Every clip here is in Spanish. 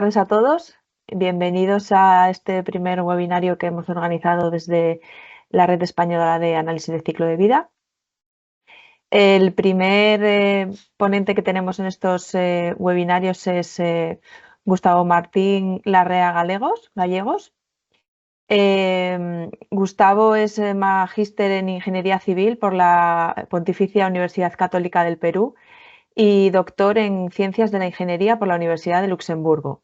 Buenas a todos, bienvenidos a este primer webinario que hemos organizado desde la Red Española de Análisis de Ciclo de Vida. El primer ponente que tenemos en estos webinarios es Gustavo Martín Larrea Gallegos. Gustavo es magíster en Ingeniería Civil por la Pontificia Universidad Católica del Perú y doctor en Ciencias de la Ingeniería por la Universidad de Luxemburgo.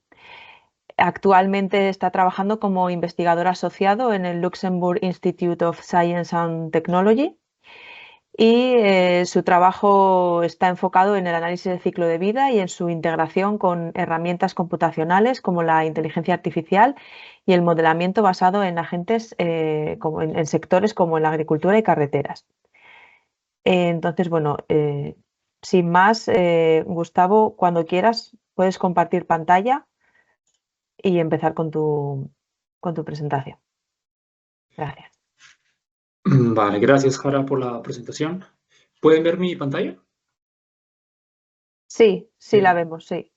Actualmente está trabajando como investigador asociado en el Luxembourg Institute of Science and Technology y su trabajo está enfocado en el análisis de ciclo de vida y en su integración con herramientas computacionales como la inteligencia artificial y el modelamiento basado en agentes en sectores como en la agricultura y carreteras. Entonces, bueno, sin más, Gustavo, cuando quieras puedes compartir pantalla y empezar con tu presentación. Gracias. Vale, gracias, Jara, por la presentación. ¿Pueden ver mi pantalla? Sí, la vemos, sí.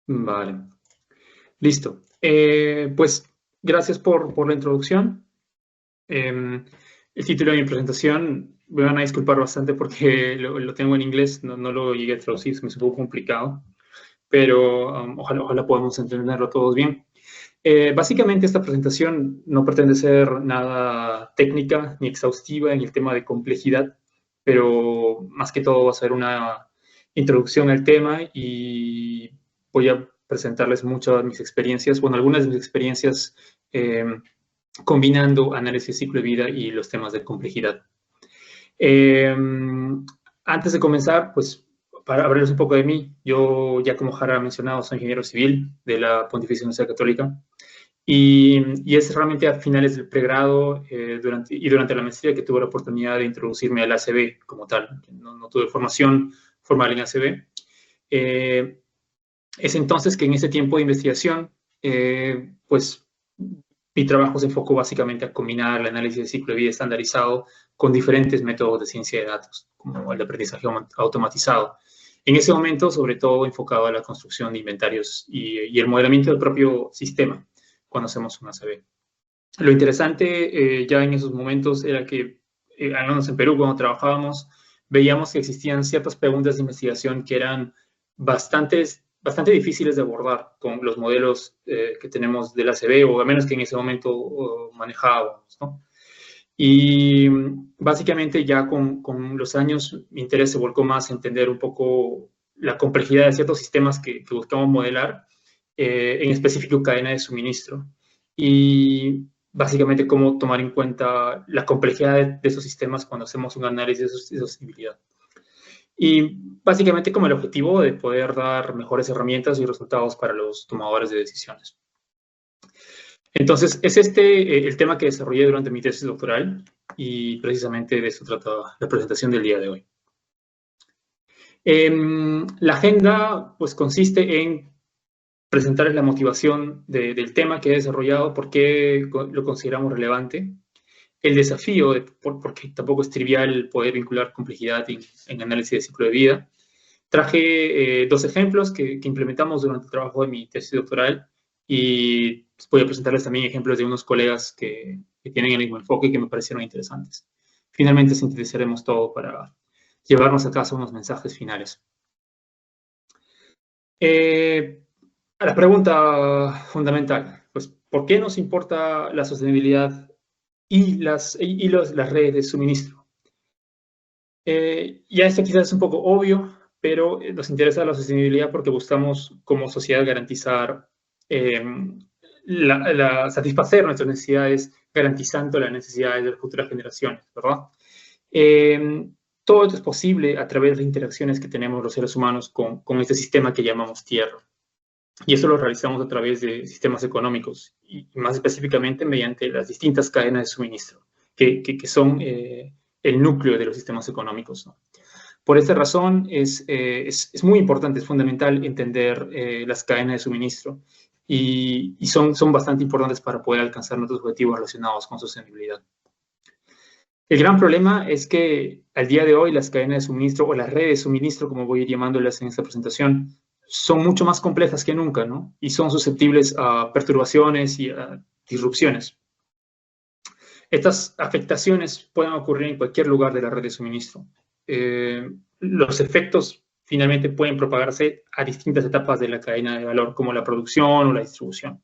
Vale, listo. Pues gracias por la introducción. El título de mi presentación, me van a disculpar bastante porque lo tengo en inglés, no lo llegué a traducir, se me hizo un poco complicado, pero ojalá podamos entenderlo todos bien. Básicamente esta presentación no pretende ser nada técnica ni exhaustiva en el tema de complejidad, pero más que todo va a ser una introducción al tema y voy a presentarles muchas de mis experiencias, bueno, algunas de mis experiencias combinando análisis de ciclo de vida y los temas de complejidad. Antes de comenzar, pues para hablarles un poco de mí, yo ya como Jara ha mencionado, soy ingeniero civil de la Pontificia Universidad Católica y es realmente a finales del pregrado durante la maestría que tuve la oportunidad de introducirme al ACB como tal. No tuve formación formal en ACB. Es entonces que en ese tiempo de investigación, pues mi trabajo se enfocó básicamente a combinar el análisis de ciclo de vida estandarizado con diferentes métodos de ciencia de datos, como el de aprendizaje automatizado. En ese momento, sobre todo enfocado a la construcción de inventarios y el modelamiento del propio sistema cuando hacemos un ACB. Lo interesante ya en esos momentos era que, al menos en Perú, cuando trabajábamos, veíamos que existían ciertas preguntas de investigación que eran bastante difíciles de abordar con los modelos que tenemos del ACB, o al menos que en ese momento manejábamos, ¿no? Y básicamente ya con los años mi interés se volcó más a entender un poco la complejidad de ciertos sistemas que buscamos modelar, en específico cadena de suministro, y básicamente cómo tomar en cuenta la complejidad de esos sistemas cuando hacemos un análisis de sostenibilidad. Y básicamente como el objetivo de poder dar mejores herramientas y resultados para los tomadores de decisiones. Entonces, es el tema que desarrollé durante mi tesis doctoral y precisamente de eso trata la presentación del día de hoy. La agenda pues consiste en presentarles la motivación del tema que he desarrollado, por qué lo consideramos relevante, el desafío, porque tampoco es trivial poder vincular complejidad en análisis de ciclo de vida. Traje dos ejemplos que implementamos durante el trabajo de mi tesis doctoral y voy a presentarles también ejemplos de unos colegas que tienen el mismo enfoque y que me parecieron interesantes. Finalmente sintetizaremos todo para llevarnos a casa unos mensajes finales. A la pregunta fundamental, pues, ¿por qué nos importa la sostenibilidad y las redes de suministro? Ya esto quizás es un poco obvio, pero nos interesa la sostenibilidad porque buscamos como sociedad garantizar, satisfacer nuestras necesidades, garantizando las necesidades de las futuras generaciones, ¿verdad? Todo esto es posible a través de las interacciones que tenemos los seres humanos con este sistema que llamamos Tierra. Y eso lo realizamos a través de sistemas económicos y más específicamente mediante las distintas cadenas de suministro, que son el núcleo de los sistemas económicos, ¿no? Por esta razón es muy importante, es fundamental entender las cadenas de suministro y son bastante importantes para poder alcanzar nuestros objetivos relacionados con sostenibilidad. El gran problema es que al día de hoy las cadenas de suministro o las redes de suministro, como voy a ir llamándolas en esta presentación, son mucho más complejas que nunca, ¿no? Y son susceptibles a perturbaciones y a disrupciones. Estas afectaciones pueden ocurrir en cualquier lugar de la red de suministro. Los efectos finalmente pueden propagarse a distintas etapas de la cadena de valor, como la producción o la distribución.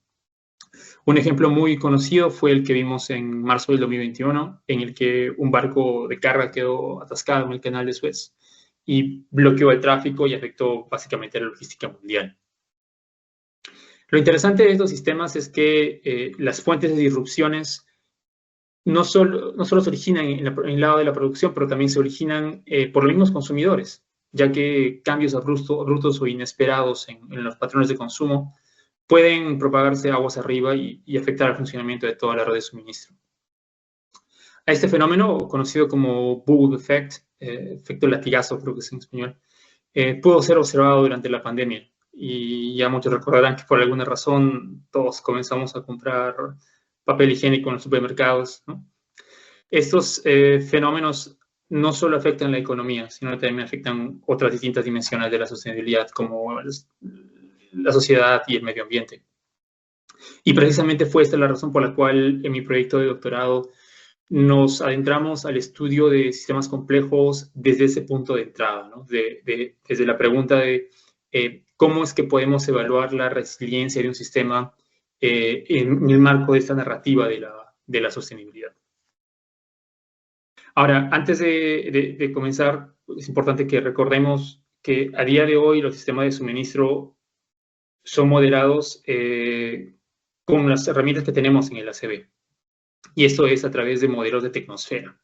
Un ejemplo muy conocido fue el que vimos en marzo del 2021, en el que un barco de carga quedó atascado en el canal de Suez y bloqueó el tráfico y afectó básicamente la logística mundial. Lo interesante de estos sistemas es que las fuentes de disrupciones no solo se originan en el lado de la producción, pero también se originan por los mismos consumidores, ya que cambios abruptos o inesperados en los patrones de consumo pueden propagarse aguas arriba y afectar el funcionamiento de toda la red de suministro. A este fenómeno, conocido como bubble effect, efecto latigazo creo que es en español, pudo ser observado durante la pandemia. Y ya muchos recordarán que por alguna razón todos comenzamos a comprar papel higiénico en los supermercados, ¿no? Estos fenómenos no solo afectan la economía, sino que también afectan otras distintas dimensiones de la sostenibilidad, como la sociedad y el medio ambiente. Y precisamente fue esta la razón por la cual en mi proyecto de doctorado nos adentramos al estudio de sistemas complejos desde ese punto de entrada, ¿no? Desde la pregunta de cómo es que podemos evaluar la resiliencia de un sistema en el marco de esta narrativa de la sostenibilidad. Ahora, antes de comenzar, es importante que recordemos que a día de hoy los sistemas de suministro son moderados con las herramientas que tenemos en el ACB. Y esto es a través de modelos de tecnosfera.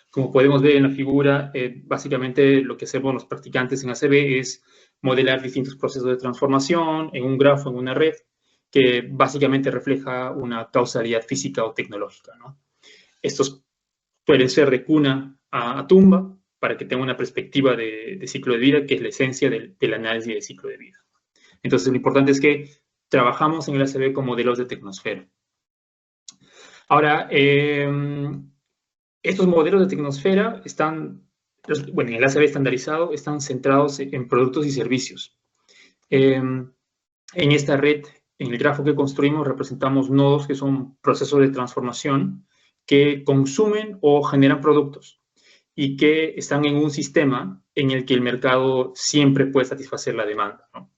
Como podemos ver en la figura, básicamente lo que hacemos los practicantes en ACB es modelar distintos procesos de transformación en un grafo, en una red, que básicamente refleja una causalidad física o tecnológica, ¿no? Estos pueden ser de cuna a tumba, para que tenga una perspectiva de ciclo de vida, que es la esencia del análisis de ciclo de vida. Entonces, lo importante es que trabajamos en el ACB con modelos de tecnosfera. Ahora, estos modelos de tecnosfera están, bueno, en el ACB estandarizado, están centrados en productos y servicios. En esta red, en el grafo que construimos, representamos nodos que son procesos de transformación que consumen o generan productos y que están en un sistema en el que el mercado siempre puede satisfacer la demanda, ¿no?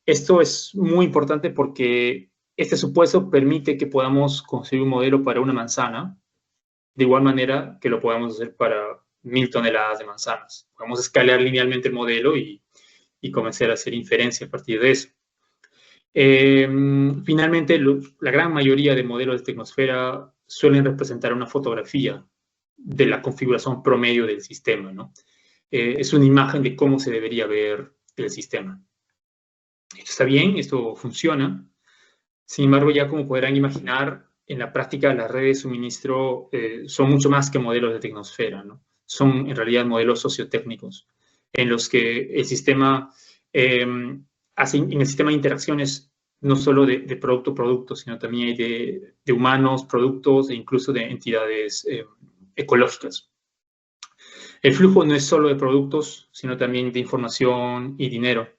Esto es muy importante porque este supuesto permite que podamos construir un modelo para una manzana, de igual manera que lo podamos hacer para 1000 toneladas de manzanas. Podemos escalar linealmente el modelo y comenzar a hacer inferencia a partir de eso. Finalmente, la gran mayoría de modelos de tecnosfera suelen representar una fotografía de la configuración promedio del sistema, ¿no? Es una imagen de cómo se debería ver el sistema. Esto está bien, esto funciona. Sin embargo, ya como podrán imaginar, en la práctica las redes de suministro son mucho más que modelos de tecnosfera, ¿no? Son en realidad modelos sociotécnicos en los que el sistema hace en el sistema de interacciones no solo de producto a producto, sino también de humanos, productos e incluso de entidades ecológicas. El flujo no es solo de productos, sino también de información y dinero.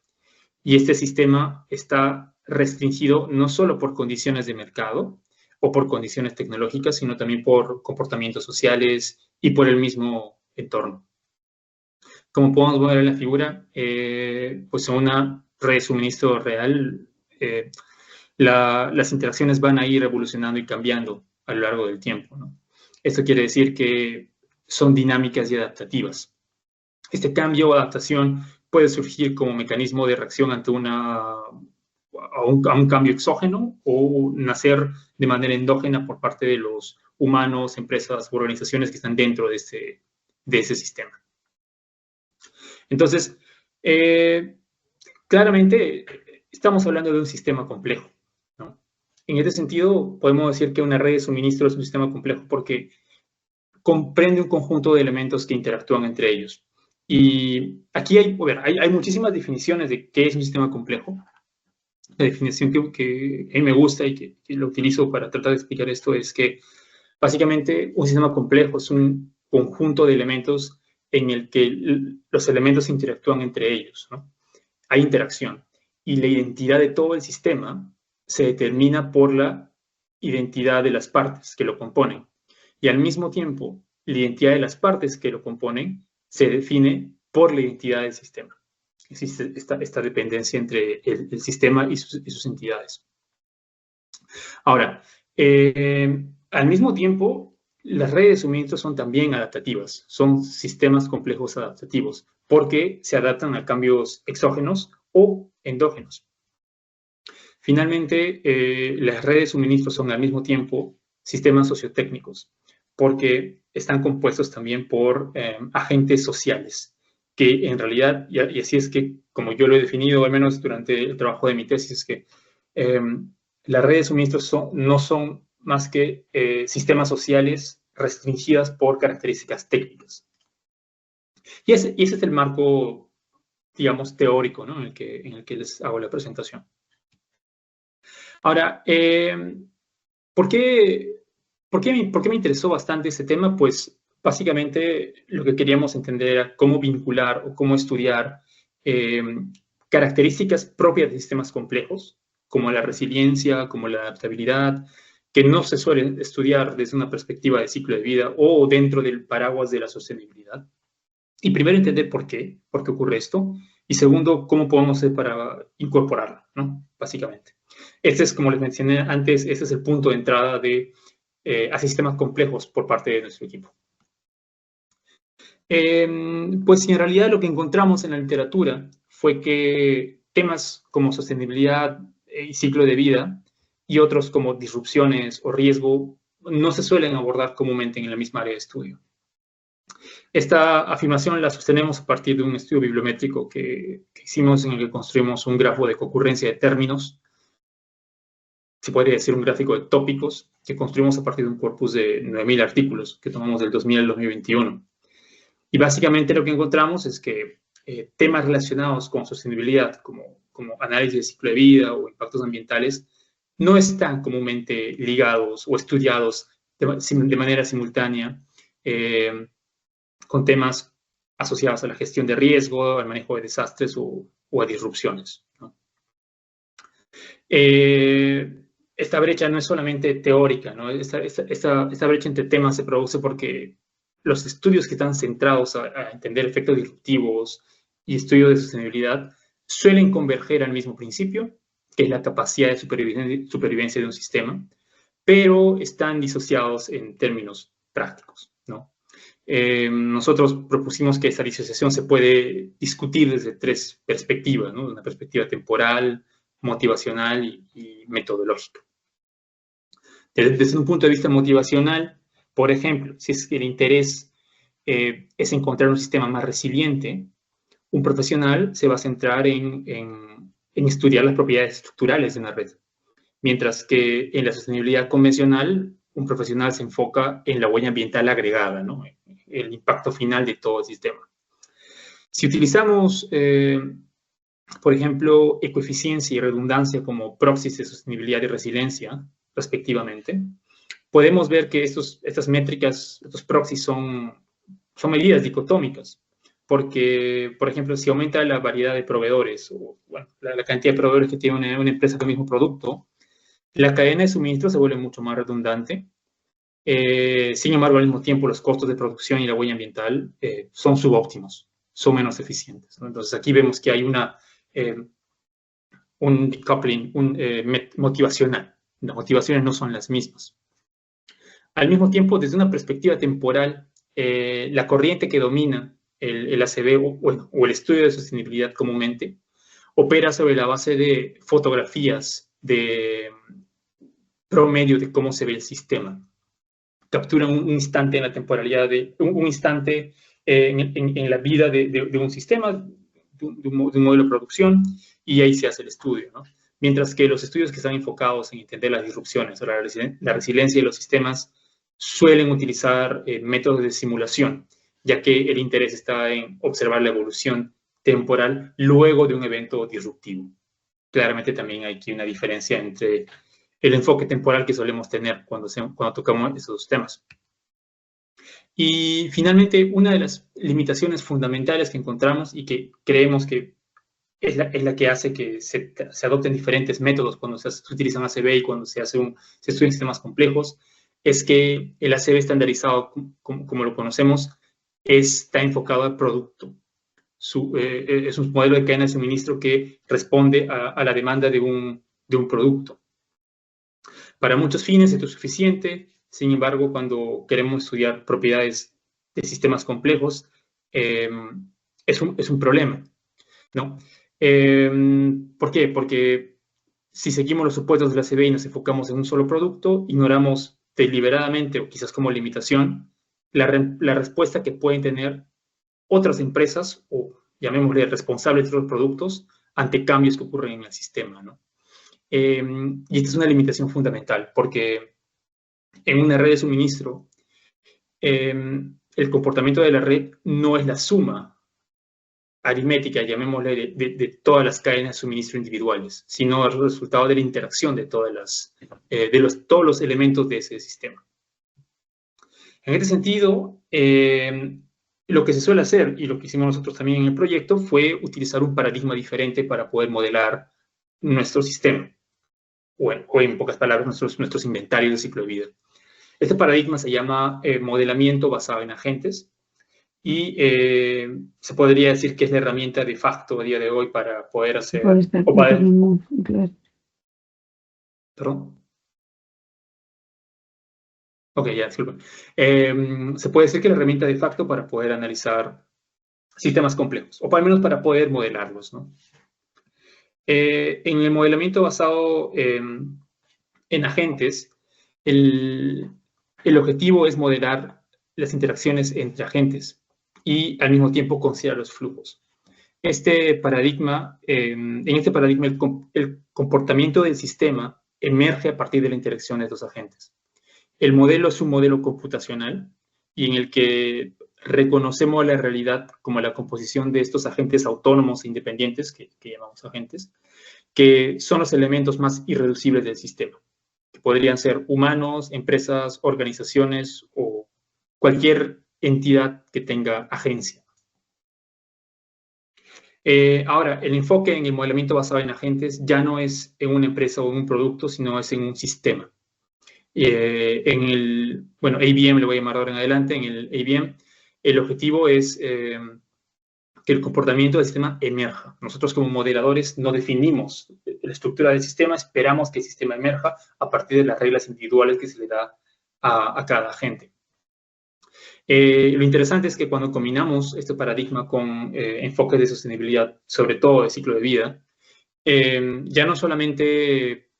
Y este sistema está restringido no solo por condiciones de mercado o por condiciones tecnológicas, sino también por comportamientos sociales y por el mismo entorno. Como podemos ver en la figura, pues en una red de suministro real, las interacciones van a ir evolucionando y cambiando a lo largo del tiempo, ¿no? Esto quiere decir que son dinámicas y adaptativas. Este cambio o adaptación puede surgir como mecanismo de reacción ante a un cambio exógeno o nacer de manera endógena por parte de los humanos, empresas u organizaciones que están dentro de ese sistema. Entonces, claramente estamos hablando de un sistema complejo, ¿no? En este sentido, podemos decir que una red de suministro es un sistema complejo porque comprende un conjunto de elementos que interactúan entre ellos. Y aquí hay muchísimas definiciones de qué es un sistema complejo. La definición que a mí me gusta y que lo utilizo para tratar de explicar esto es que básicamente un sistema complejo es un conjunto de elementos en el que los elementos interactúan entre ellos, ¿no? Hay interacción. y la identidad de todo el sistema se determina por la identidad de las partes que lo componen. Y al mismo tiempo, la identidad de las partes que lo componen se define por la identidad del sistema. Existe esta dependencia entre el sistema y sus entidades. Ahora, al mismo tiempo, las redes de suministro son también adaptativas, son sistemas complejos adaptativos, porque se adaptan a cambios exógenos o endógenos. Finalmente, las redes de suministro son al mismo tiempo sistemas sociotécnicos, porque están compuestos también por agentes sociales, que en realidad, y así es que, como yo lo he definido, al menos durante el trabajo de mi tesis, es que las redes de suministro no son más que sistemas sociales restringidas por características técnicas. Y ese es el marco, digamos, teórico, ¿no? en el que les hago la presentación. Ahora, ¿por qué me interesó bastante este tema? Pues básicamente lo que queríamos entender era cómo vincular o cómo estudiar características propias de sistemas complejos, como la resiliencia, como la adaptabilidad, que no se suelen estudiar desde una perspectiva de ciclo de vida o dentro del paraguas de la sostenibilidad. Y primero entender por qué ocurre esto, y segundo, cómo podemos hacer para incorporarlo, ¿no? Básicamente. Este es, como les mencioné antes, este es el punto de entrada a sistemas complejos por parte de nuestro equipo. Pues en realidad lo que encontramos en la literatura fue que temas como sostenibilidad y ciclo de vida y otros como disrupciones o riesgo no se suelen abordar comúnmente en la misma área de estudio. Esta afirmación la sostenemos a partir de un estudio bibliométrico que hicimos en el que construimos un grafo de concurrencia de términos, se podría decir un gráfico de tópicos, que construimos a partir de un corpus de 9.000 artículos que tomamos del 2000 al 2021. Y básicamente lo que encontramos es que temas relacionados con sostenibilidad, como análisis de ciclo de vida o impactos ambientales, no están comúnmente ligados o estudiados de manera simultánea con temas asociados a la gestión de riesgo, al manejo de desastres o a disrupciones, ¿no? Esta brecha no es solamente teórica, ¿no? Esta brecha entre temas se produce porque los estudios que están centrados a entender efectos disruptivos y estudios de sostenibilidad suelen converger al mismo principio, que es la capacidad de supervivencia de un sistema, pero están disociados en términos prácticos, ¿no? Nosotros propusimos que esta disociación se puede discutir desde tres perspectivas, ¿no? Una perspectiva temporal, motivacional y metodológica. Desde un punto de vista motivacional, por ejemplo, si es que el interés es encontrar un sistema más resiliente, un profesional se va a centrar en estudiar las propiedades estructurales de una red, mientras que en la sostenibilidad convencional, un profesional se enfoca en la huella ambiental agregada, ¿no? El impacto final de todo el sistema. Si utilizamos, por ejemplo, ecoeficiencia y redundancia como proxies de sostenibilidad y resiliencia, respectivamente, podemos ver que estas métricas, estos proxies son medidas dicotómicas, porque, por ejemplo, si aumenta la variedad de proveedores, o bueno, la cantidad de proveedores que tiene una empresa con el mismo producto, la cadena de suministro se vuelve mucho más redundante. Sin embargo, al mismo tiempo, los costos de producción y la huella ambiental son subóptimos, son menos eficientes, ¿no? Entonces, aquí vemos que hay un decoupling motivacional. Las motivaciones no son las mismas. Al mismo tiempo, desde una perspectiva temporal, la corriente que domina el ACB o el estudio de sostenibilidad comúnmente opera sobre la base de fotografías de promedio de cómo se ve el sistema. Captura un instante en la temporalidad, un instante en la vida de un sistema, de un modelo de producción, y ahí se hace el estudio, ¿no? Mientras que los estudios que están enfocados en entender las disrupciones o la resiliencia de los sistemas suelen utilizar métodos de simulación, ya que el interés está en observar la evolución temporal luego de un evento disruptivo. Claramente también hay aquí una diferencia entre el enfoque temporal que solemos tener cuando tocamos esos temas. Y finalmente, una de las limitaciones fundamentales que encontramos y que creemos que es la que hace que se adopten diferentes métodos cuando se utilizan ACB y cuando se estudian sistemas complejos, es que el ACB estandarizado, como lo conocemos, está enfocado al producto. Es un modelo de cadena de suministro que responde a la demanda de un producto. Para muchos fines esto es suficiente, sin embargo, cuando queremos estudiar propiedades de sistemas complejos, es un problema, ¿no? ¿Por qué? Porque si seguimos los supuestos de la ACB y nos enfocamos en un solo producto, ignoramos deliberadamente o quizás como limitación la respuesta que pueden tener otras empresas o llamémosle responsables de los productos ante cambios que ocurren en el sistema, ¿no? Y esta es una limitación fundamental porque en una red de suministro el comportamiento de la red no es la suma aritmética, llamémosle, de todas las cadenas de suministro individuales, sino el resultado de la interacción de todos los elementos de ese sistema. En este sentido, lo que se suele hacer, y lo que hicimos nosotros también en el proyecto, fue utilizar un paradigma diferente para poder modelar nuestro sistema, o en pocas palabras, nuestros inventarios de ciclo de vida. Este paradigma se llama modelamiento basado en agentes, y se podría decir que es la herramienta de facto a día de hoy para poder hacer... ¿Perdón? Ok, ya, disculpen. Se puede decir que es la herramienta de facto para poder analizar sistemas complejos, o al menos para poder modelarlos, ¿no? En el modelamiento basado en agentes, el objetivo es modelar las interacciones entre agentes y al mismo tiempo considerar los flujos. En este paradigma, el comportamiento del sistema emerge a partir de la interacción de estos agentes. El modelo es un modelo computacional y en el que reconocemos la realidad como la composición de estos agentes autónomos e independientes, que llamamos agentes, que son los elementos más irreducibles del sistema, que podrían ser humanos, empresas, organizaciones o cualquier entidad que tenga agencia. Ahora, el enfoque en el modelamiento basado en agentes ya no es en una empresa o en un producto, sino es en un sistema. ABM, le voy a llamar ahora en adelante, en el ABM, el objetivo es que el comportamiento del sistema emerja. Nosotros como modeladores no definimos la estructura del sistema, esperamos que el sistema emerja a partir de las reglas individuales que se le da a cada agente. Lo interesante es que cuando combinamos este paradigma con enfoques de sostenibilidad, sobre todo de ciclo de vida, ya no solamente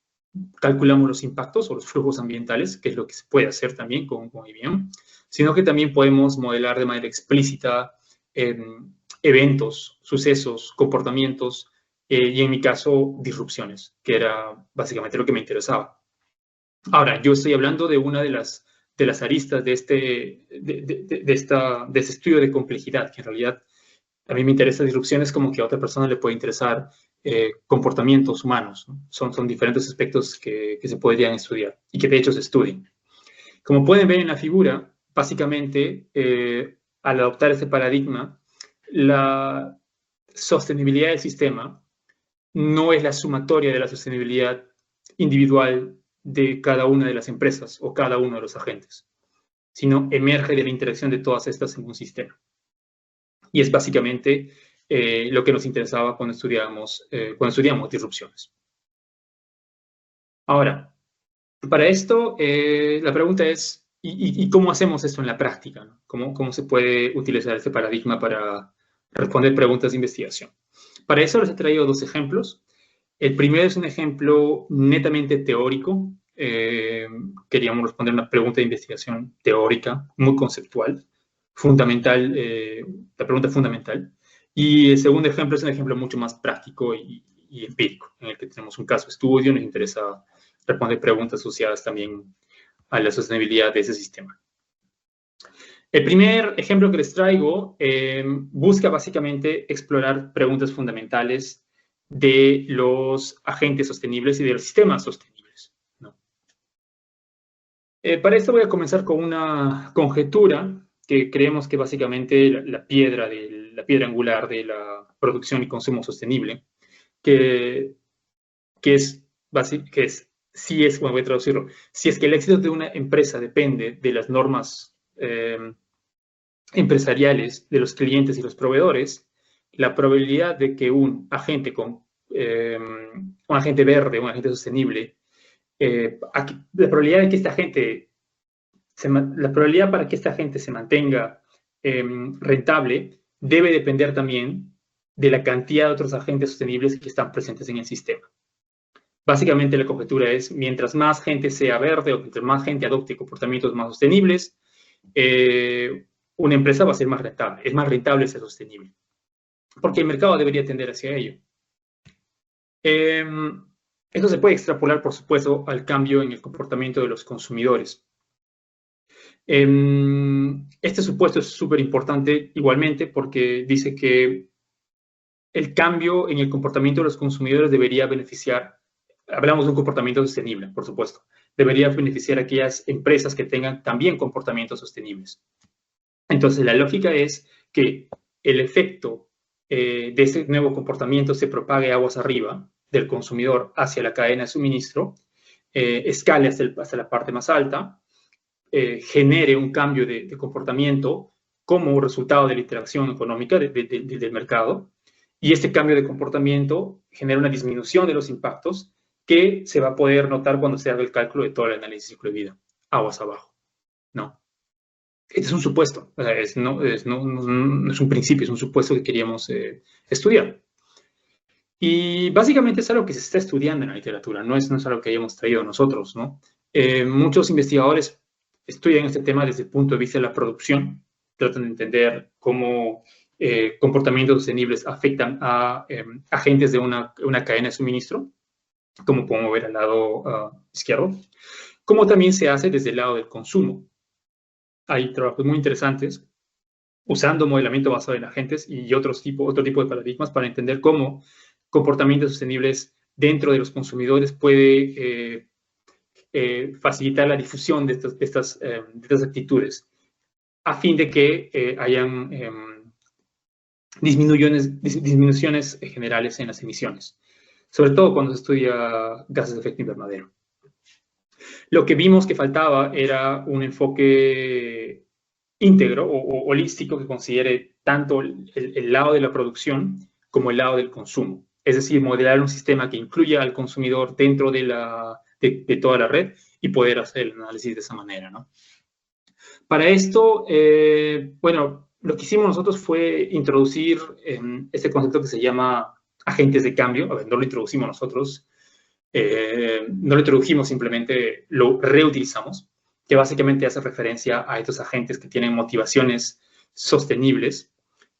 calculamos los impactos o los flujos ambientales, que es lo que se puede hacer también con IBM, sino que también podemos modelar de manera explícita eventos, sucesos, comportamientos y en mi caso disrupciones, que era básicamente lo que me interesaba. Ahora, yo estoy hablando de una de las aristas de este estudio de complejidad, que en realidad a mí me interesa disrupciones como que a otra persona le puede interesar comportamientos humanos, ¿no? Son diferentes aspectos que se podrían estudiar y que de hecho se estudian. Como pueden ver en la figura, básicamente, al adoptar este paradigma, la sostenibilidad del sistema no es la sumatoria de la sostenibilidad individual de cada una de las empresas o cada uno de los agentes, sino emerge de la interacción de todas estas en un sistema. Y es básicamente lo que nos interesaba cuando estudiamos disrupciones. Ahora, para esto, la pregunta es, ¿y cómo hacemos esto en la práctica, ¿no? ¿Cómo se puede utilizar este paradigma para responder preguntas de investigación? Para eso les he traído dos ejemplos. El primero es un ejemplo netamente teórico. Queríamos responder una pregunta de investigación teórica, muy conceptual, fundamental, la pregunta fundamental. Y el segundo ejemplo es un ejemplo mucho más práctico y empírico, en el que tenemos un caso de estudio, nos interesa responder preguntas asociadas también a la sostenibilidad de ese sistema. El primer ejemplo que les traigo busca básicamente explorar preguntas fundamentales de los agentes sostenibles y de los sistemas sostenibles, ¿no? Para esto voy a comenzar con una conjetura que creemos que básicamente la piedra angular de la producción y consumo sostenible, que es, bueno, voy a traducirlo, si es que el éxito de una empresa depende de las normas empresariales de los clientes y los proveedores, la probabilidad de que un agente verde, un agente sostenible, la probabilidad de que la probabilidad para que esta agente se mantenga rentable debe depender también de la cantidad de otros agentes sostenibles que están presentes en el sistema. Básicamente la conjetura es, mientras más gente sea verde o mientras más gente adopte comportamientos más sostenibles, una empresa va a ser más rentable. Es más rentable ser sostenible. Porque el mercado debería tender hacia ello. Esto se puede extrapolar, por supuesto, al cambio en el comportamiento de los consumidores. Este supuesto es súper importante igualmente porque dice que el cambio en el comportamiento de los consumidores debería beneficiar, hablamos de un comportamiento sostenible, por supuesto, debería beneficiar a aquellas empresas que tengan también comportamientos sostenibles. Entonces, la lógica es que el efecto de ese nuevo comportamiento se propague aguas arriba del consumidor hacia la cadena de suministro, escale hasta la parte más alta, genere un cambio de comportamiento como resultado de la interacción económica del mercado, y este cambio de comportamiento genera una disminución de los impactos que se va a poder notar cuando se haga el cálculo de todo el análisis de ciclo de vida, aguas abajo, ¿no? Este es un supuesto, o sea, no es un principio, es un supuesto que queríamos estudiar. Y básicamente es algo que se está estudiando en la literatura, no es algo que hayamos traído nosotros, ¿no? Muchos investigadores estudian este tema desde el punto de vista de la producción, tratan de entender cómo comportamientos sostenibles afectan a agentes de una cadena de suministro, como podemos ver al lado izquierdo, como también se hace desde el lado del consumo. Hay trabajos muy interesantes usando modelamiento basado en agentes y otro tipo de paradigmas para entender cómo comportamientos sostenibles dentro de los consumidores puede facilitar la difusión de estas actitudes a fin de que hayan disminuciones generales en las emisiones, sobre todo cuando se estudia gases de efecto invernadero. Lo que vimos que faltaba era un enfoque íntegro o holístico que considere tanto el lado de la producción como el lado del consumo. Es decir, modelar un sistema que incluya al consumidor dentro de toda la red y poder hacer el análisis de esa manera, ¿no? Para esto, bueno, lo que hicimos nosotros fue introducir este concepto que se llama agentes de cambio. A ver, no lo introducimos nosotros, no lo introdujimos, simplemente lo reutilizamos, que básicamente hace referencia a estos agentes que tienen motivaciones sostenibles,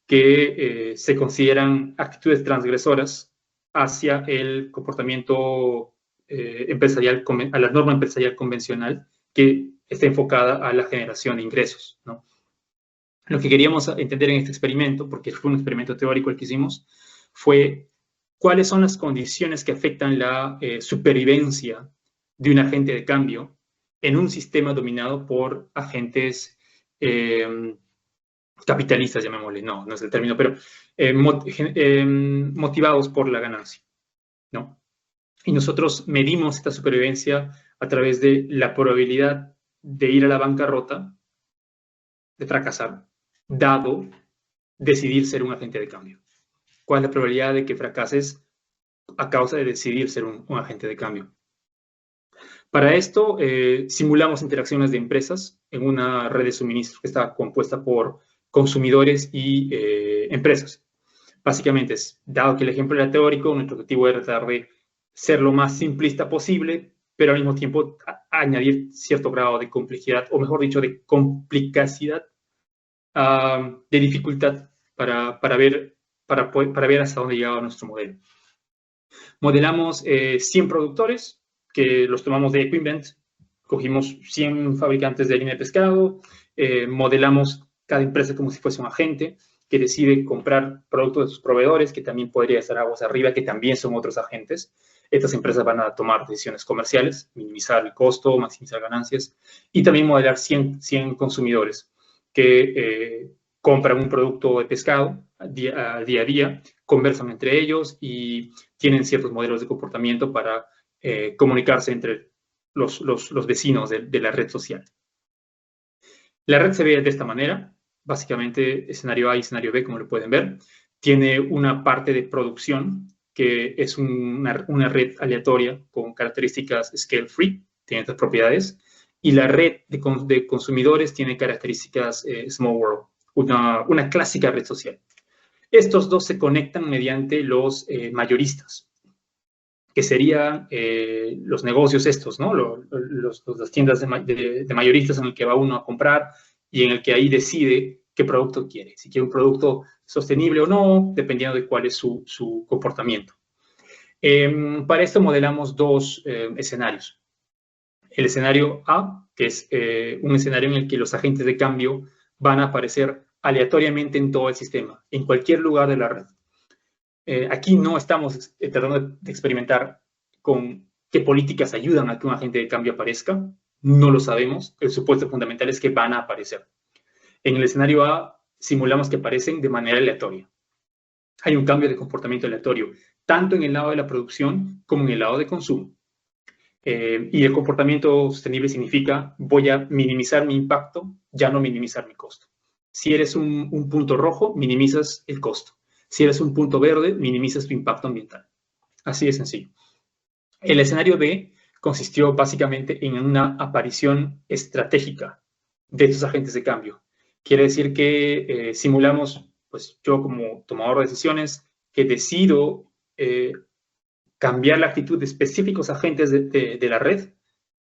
que se consideran actitudes transgresoras hacia el comportamiento empresarial, a la norma empresarial convencional, que está enfocada a la generación de ingresos, ¿no? Lo que queríamos entender en este experimento, porque fue un experimento teórico el que hicimos, fue cuáles son las condiciones que afectan la supervivencia de un agente de cambio en un sistema dominado por agentes capitalistas, llamémosle, no es el término, pero motivados por la ganancia, ¿no? Y nosotros medimos esta supervivencia a través de la probabilidad de ir a la bancarrota, de fracasar, dado decidir ser un agente de cambio. ¿Cuál es la probabilidad de que fracases a causa de decidir ser un agente de cambio? Para esto, simulamos interacciones de empresas en una red de suministro que está compuesta por consumidores y empresas. Básicamente, dado que el ejemplo era teórico, nuestro objetivo era tratar de ser lo más simplista posible, pero al mismo tiempo añadir cierto grado de complejidad, o mejor dicho, de complicacidad, de dificultad para ver hasta dónde llegaba nuestro modelo. Modelamos 100 productores, que los tomamos de Equinvent, cogimos 100 fabricantes de harina de pescado, modelamos cada empresa como si fuese un agente que decide comprar productos de sus proveedores, que también podría estar aguas arriba, que también son otros agentes. Estas empresas van a tomar decisiones comerciales, minimizar el costo, maximizar ganancias, y también modelar 100 consumidores, que compran un producto de pescado día a día, conversan entre ellos y tienen ciertos modelos de comportamiento para comunicarse entre los vecinos de la red social. La red se ve de esta manera, básicamente escenario A y escenario B, como lo pueden ver. Tiene una parte de producción, que es una red aleatoria con características scale-free, tiene estas propiedades, y la red de consumidores tiene características small world, una clásica red social. Estos dos se conectan mediante los mayoristas, que serían los negocios estos, ¿no? Las tiendas de mayoristas en el que va uno a comprar y en el que ahí decide qué producto quiere, si quiere un producto sostenible o no, dependiendo de cuál es su comportamiento. Para esto modelamos dos escenarios. El escenario A, que es un escenario en el que los agentes de cambio van a aparecer aleatoriamente en todo el sistema, en cualquier lugar de la red. Aquí no estamos tratando de experimentar con qué políticas ayudan a que un agente de cambio aparezca. No lo sabemos. El supuesto fundamental es que van a aparecer. En el escenario A, simulamos que aparecen de manera aleatoria. Hay un cambio de comportamiento aleatorio, tanto en el lado de la producción como en el lado de consumo. Y el comportamiento sostenible significa voy a minimizar mi impacto, ya no minimizar mi costo. Si eres un punto rojo, minimizas el costo. Si eres un punto verde, minimizas tu impacto ambiental. Así de sencillo. El escenario B consistió básicamente en una aparición estratégica de estos agentes de cambio. Quiere decir que simulamos, pues yo como tomador de decisiones, que decido cambiar la actitud de específicos agentes de la red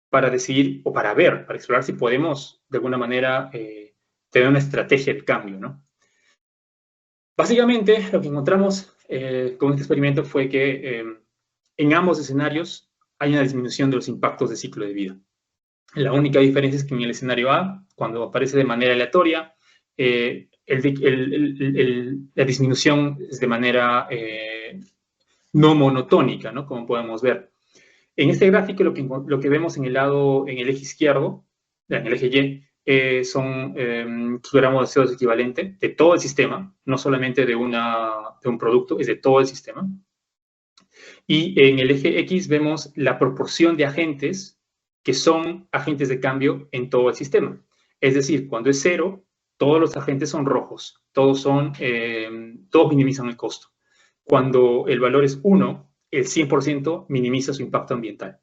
para decidir o para ver, para explorar si podemos de alguna manera tener una estrategia de cambio, ¿no? Básicamente, lo que encontramos con este experimento fue que en ambos escenarios hay una disminución de los impactos de ciclo de vida. La única diferencia es que en el escenario A, cuando aparece de manera aleatoria, la disminución es de manera no monotónica, ¿no? Como podemos ver. En este gráfico lo que vemos en el eje izquierdo, en el eje Y, son kilogramos de CO2 equivalente de todo el sistema, no solamente de un producto, es de todo el sistema. Y en el eje X vemos la proporción de agentes que son agentes de cambio en todo el sistema. Es decir, cuando es 0, todos los agentes son rojos, todos minimizan el costo. Cuando el valor es 1, el 100% minimiza su impacto ambiental.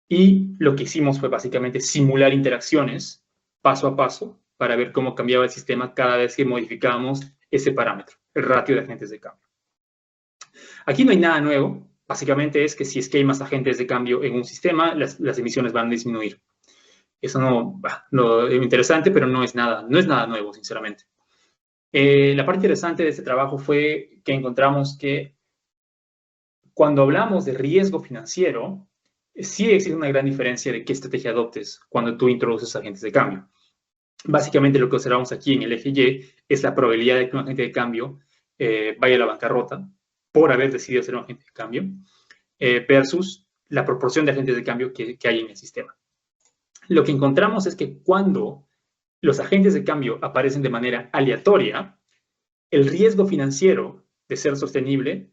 Y lo que hicimos fue básicamente simular interacciones paso a paso para ver cómo cambiaba el sistema cada vez que modificábamos ese parámetro, el ratio de agentes de cambio. Aquí no hay nada nuevo. Básicamente es que si es que hay más agentes de cambio en un sistema, las emisiones van a disminuir. Eso no es interesante, pero no es nada nuevo, sinceramente. La parte interesante de este trabajo fue que encontramos que cuando hablamos de riesgo financiero, sí existe una gran diferencia de qué estrategia adoptes cuando tú introduces agentes de cambio. Básicamente lo que observamos aquí en el eje Y es la probabilidad de que un agente de cambio vaya a la bancarrota por haber decidido ser un agente de cambio versus la proporción de agentes de cambio que hay en el sistema. Lo que encontramos es que cuando los agentes de cambio aparecen de manera aleatoria, el riesgo financiero de ser sostenible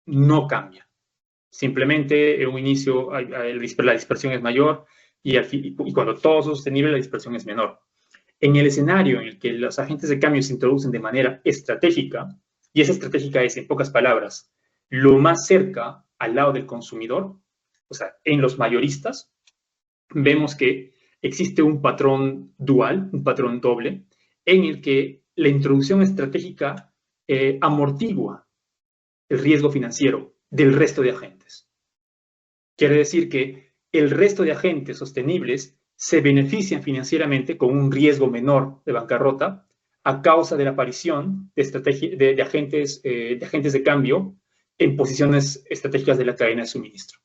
no cambia. Simplemente en un inicio la dispersión es mayor y cuando todo es sostenible la dispersión es menor. En el escenario en el que los agentes de cambio se introducen de manera estratégica, y esa estratégica es, en pocas palabras, lo más cerca al lado del consumidor, o sea, en los mayoristas, vemos que existe un patrón dual, un patrón doble, en el que la introducción estratégica amortigua el riesgo financiero del resto de agentes. Quiere decir que el resto de agentes sostenibles se benefician financieramente con un riesgo menor de bancarrota a causa de la aparición de agentes de cambio en posiciones estratégicas de la cadena de suministro.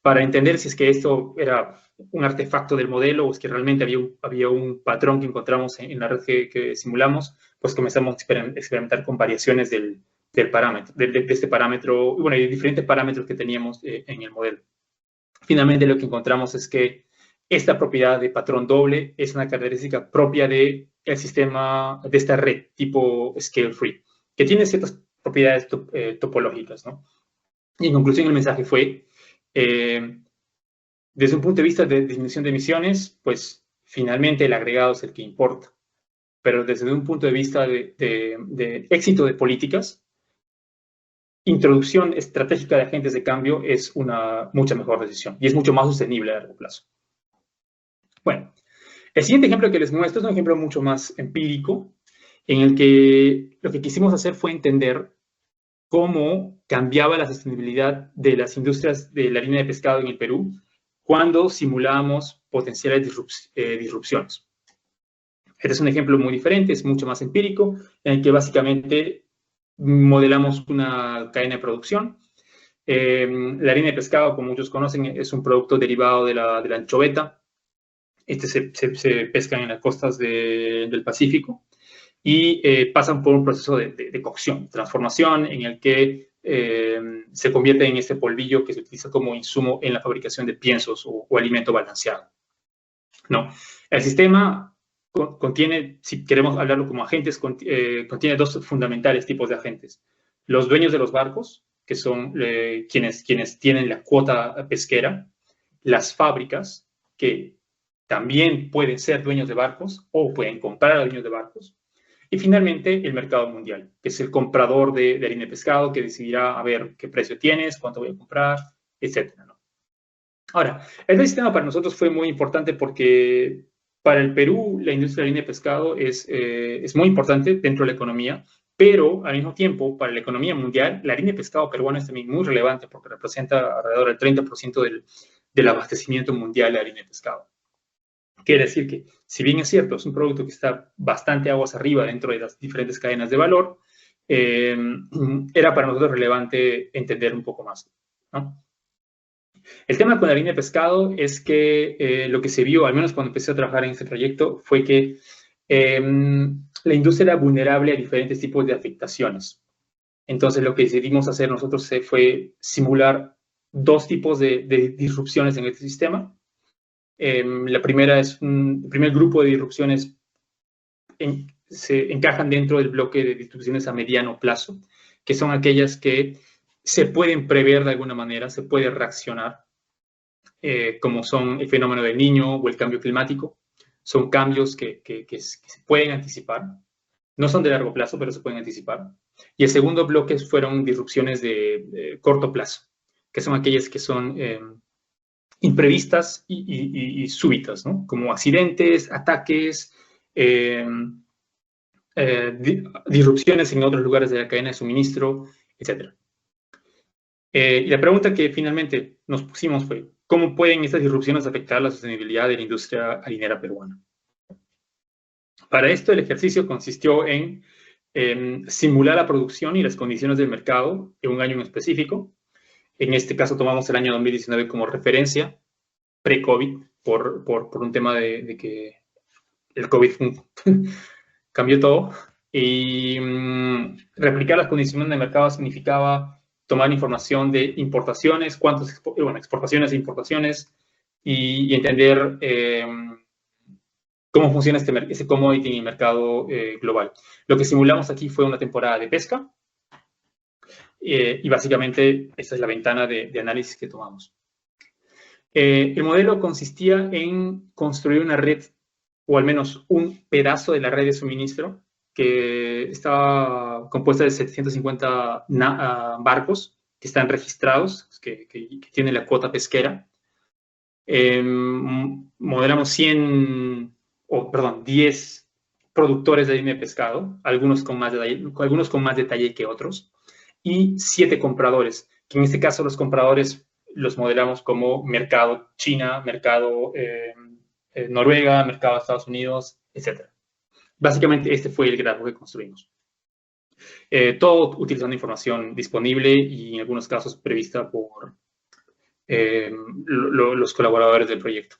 Para entender si es que esto era un artefacto del modelo o es que realmente había un patrón que encontramos en la red que simulamos, pues comenzamos a experimentar con variaciones del parámetro, de este parámetro, y diferentes parámetros que teníamos en el modelo. Finalmente lo que encontramos es que esta propiedad de patrón doble es una característica propia del sistema, de esta red tipo scale free, que tiene ciertas propiedades topológicas, ¿no? Y en conclusión, el mensaje fue, desde un punto de vista de disminución de emisiones, pues finalmente el agregado es el que importa. Pero desde un punto de vista de éxito de políticas, introducción estratégica de agentes de cambio es una mucha mejor decisión y es mucho más sostenible a largo plazo. Bueno, el siguiente ejemplo que les muestro es un ejemplo mucho más empírico, en el que lo que quisimos hacer fue entender cómo cambiaba la sostenibilidad de las industrias de la línea de pescado en el Perú cuando simulábamos potenciales disrupciones. Este es un ejemplo muy diferente, es mucho más empírico, en el que básicamente modelamos una cadena de producción. La harina de pescado, como muchos conocen, es un producto derivado de la anchoveta. Se pescan en las costas del Pacífico y pasan por un proceso de cocción, transformación, en el que se convierte en este polvillo que se utiliza como insumo en la fabricación de piensos o alimento balanceado. No, el sistema contiene, si queremos hablarlo como agentes, contiene dos fundamentales tipos de agentes. Los dueños de los barcos, que son quienes tienen la cuota pesquera, las fábricas, que también pueden ser dueños de barcos o pueden comprar a dueños de barcos, y finalmente el mercado mundial, que es el comprador de harina de pescado, que decidirá a ver qué precio tienes, cuánto voy a comprar, etc. ¿no? Ahora, este sistema para nosotros fue muy importante porque para el Perú la industria de la harina de pescado es muy importante dentro de la economía, pero al mismo tiempo para la economía mundial la harina de pescado peruana es también muy relevante porque representa alrededor del 30% del abastecimiento mundial de harina de pescado. Quiere decir que, si bien es cierto, es un producto que está bastante aguas arriba dentro de las diferentes cadenas de valor, era para nosotros relevante entender un poco más, ¿no? El tema con la harina de pescado es que lo que se vio, al menos cuando empecé a trabajar en este proyecto, fue que la industria era vulnerable a diferentes tipos de afectaciones. Entonces, lo que decidimos hacer nosotros fue simular dos tipos de disrupciones en este sistema. La primera es el primer grupo de disrupciones se encajan dentro del bloque de disrupciones a mediano plazo, que son aquellas que se pueden prever de alguna manera, se puede reaccionar, como son el fenómeno del Niño o el cambio climático. Son cambios que se pueden anticipar. No son de largo plazo, pero se pueden anticipar. Y el segundo bloque fueron disrupciones de corto plazo, que son aquellas que son imprevistas y súbitas, ¿no? Como accidentes, ataques, disrupciones en otros lugares de la cadena de suministro, etc. Y la pregunta que finalmente nos pusimos fue, ¿cómo pueden estas disrupciones afectar la sostenibilidad de la industria harinera peruana? Para esto, el ejercicio consistió en simular la producción y las condiciones del mercado en un año en específico. En este caso tomamos el año 2019 como referencia, pre-COVID, por un tema de que el COVID cambió todo. Y replicar las condiciones de mercado significaba tomar información de importaciones, exportaciones e importaciones, y entender cómo funciona ese commodity en el mercado global. Lo que simulamos aquí fue una temporada de pesca, y básicamente esta es la ventana de análisis que tomamos. El modelo consistía en construir una red, o al menos un pedazo de la red de suministro, que estaba compuesta de 750 barcos que están registrados, que tienen la cuota pesquera. Modelamos 10 productores de harina de pescado, algunos con más detalle que otros, y 7 compradores, que en este caso los compradores los modelamos como mercado China, mercado Noruega, mercado Estados Unidos, etc. Básicamente este fue el gráfico que construimos. Todo utilizando información disponible y en algunos casos prevista por los colaboradores del proyecto.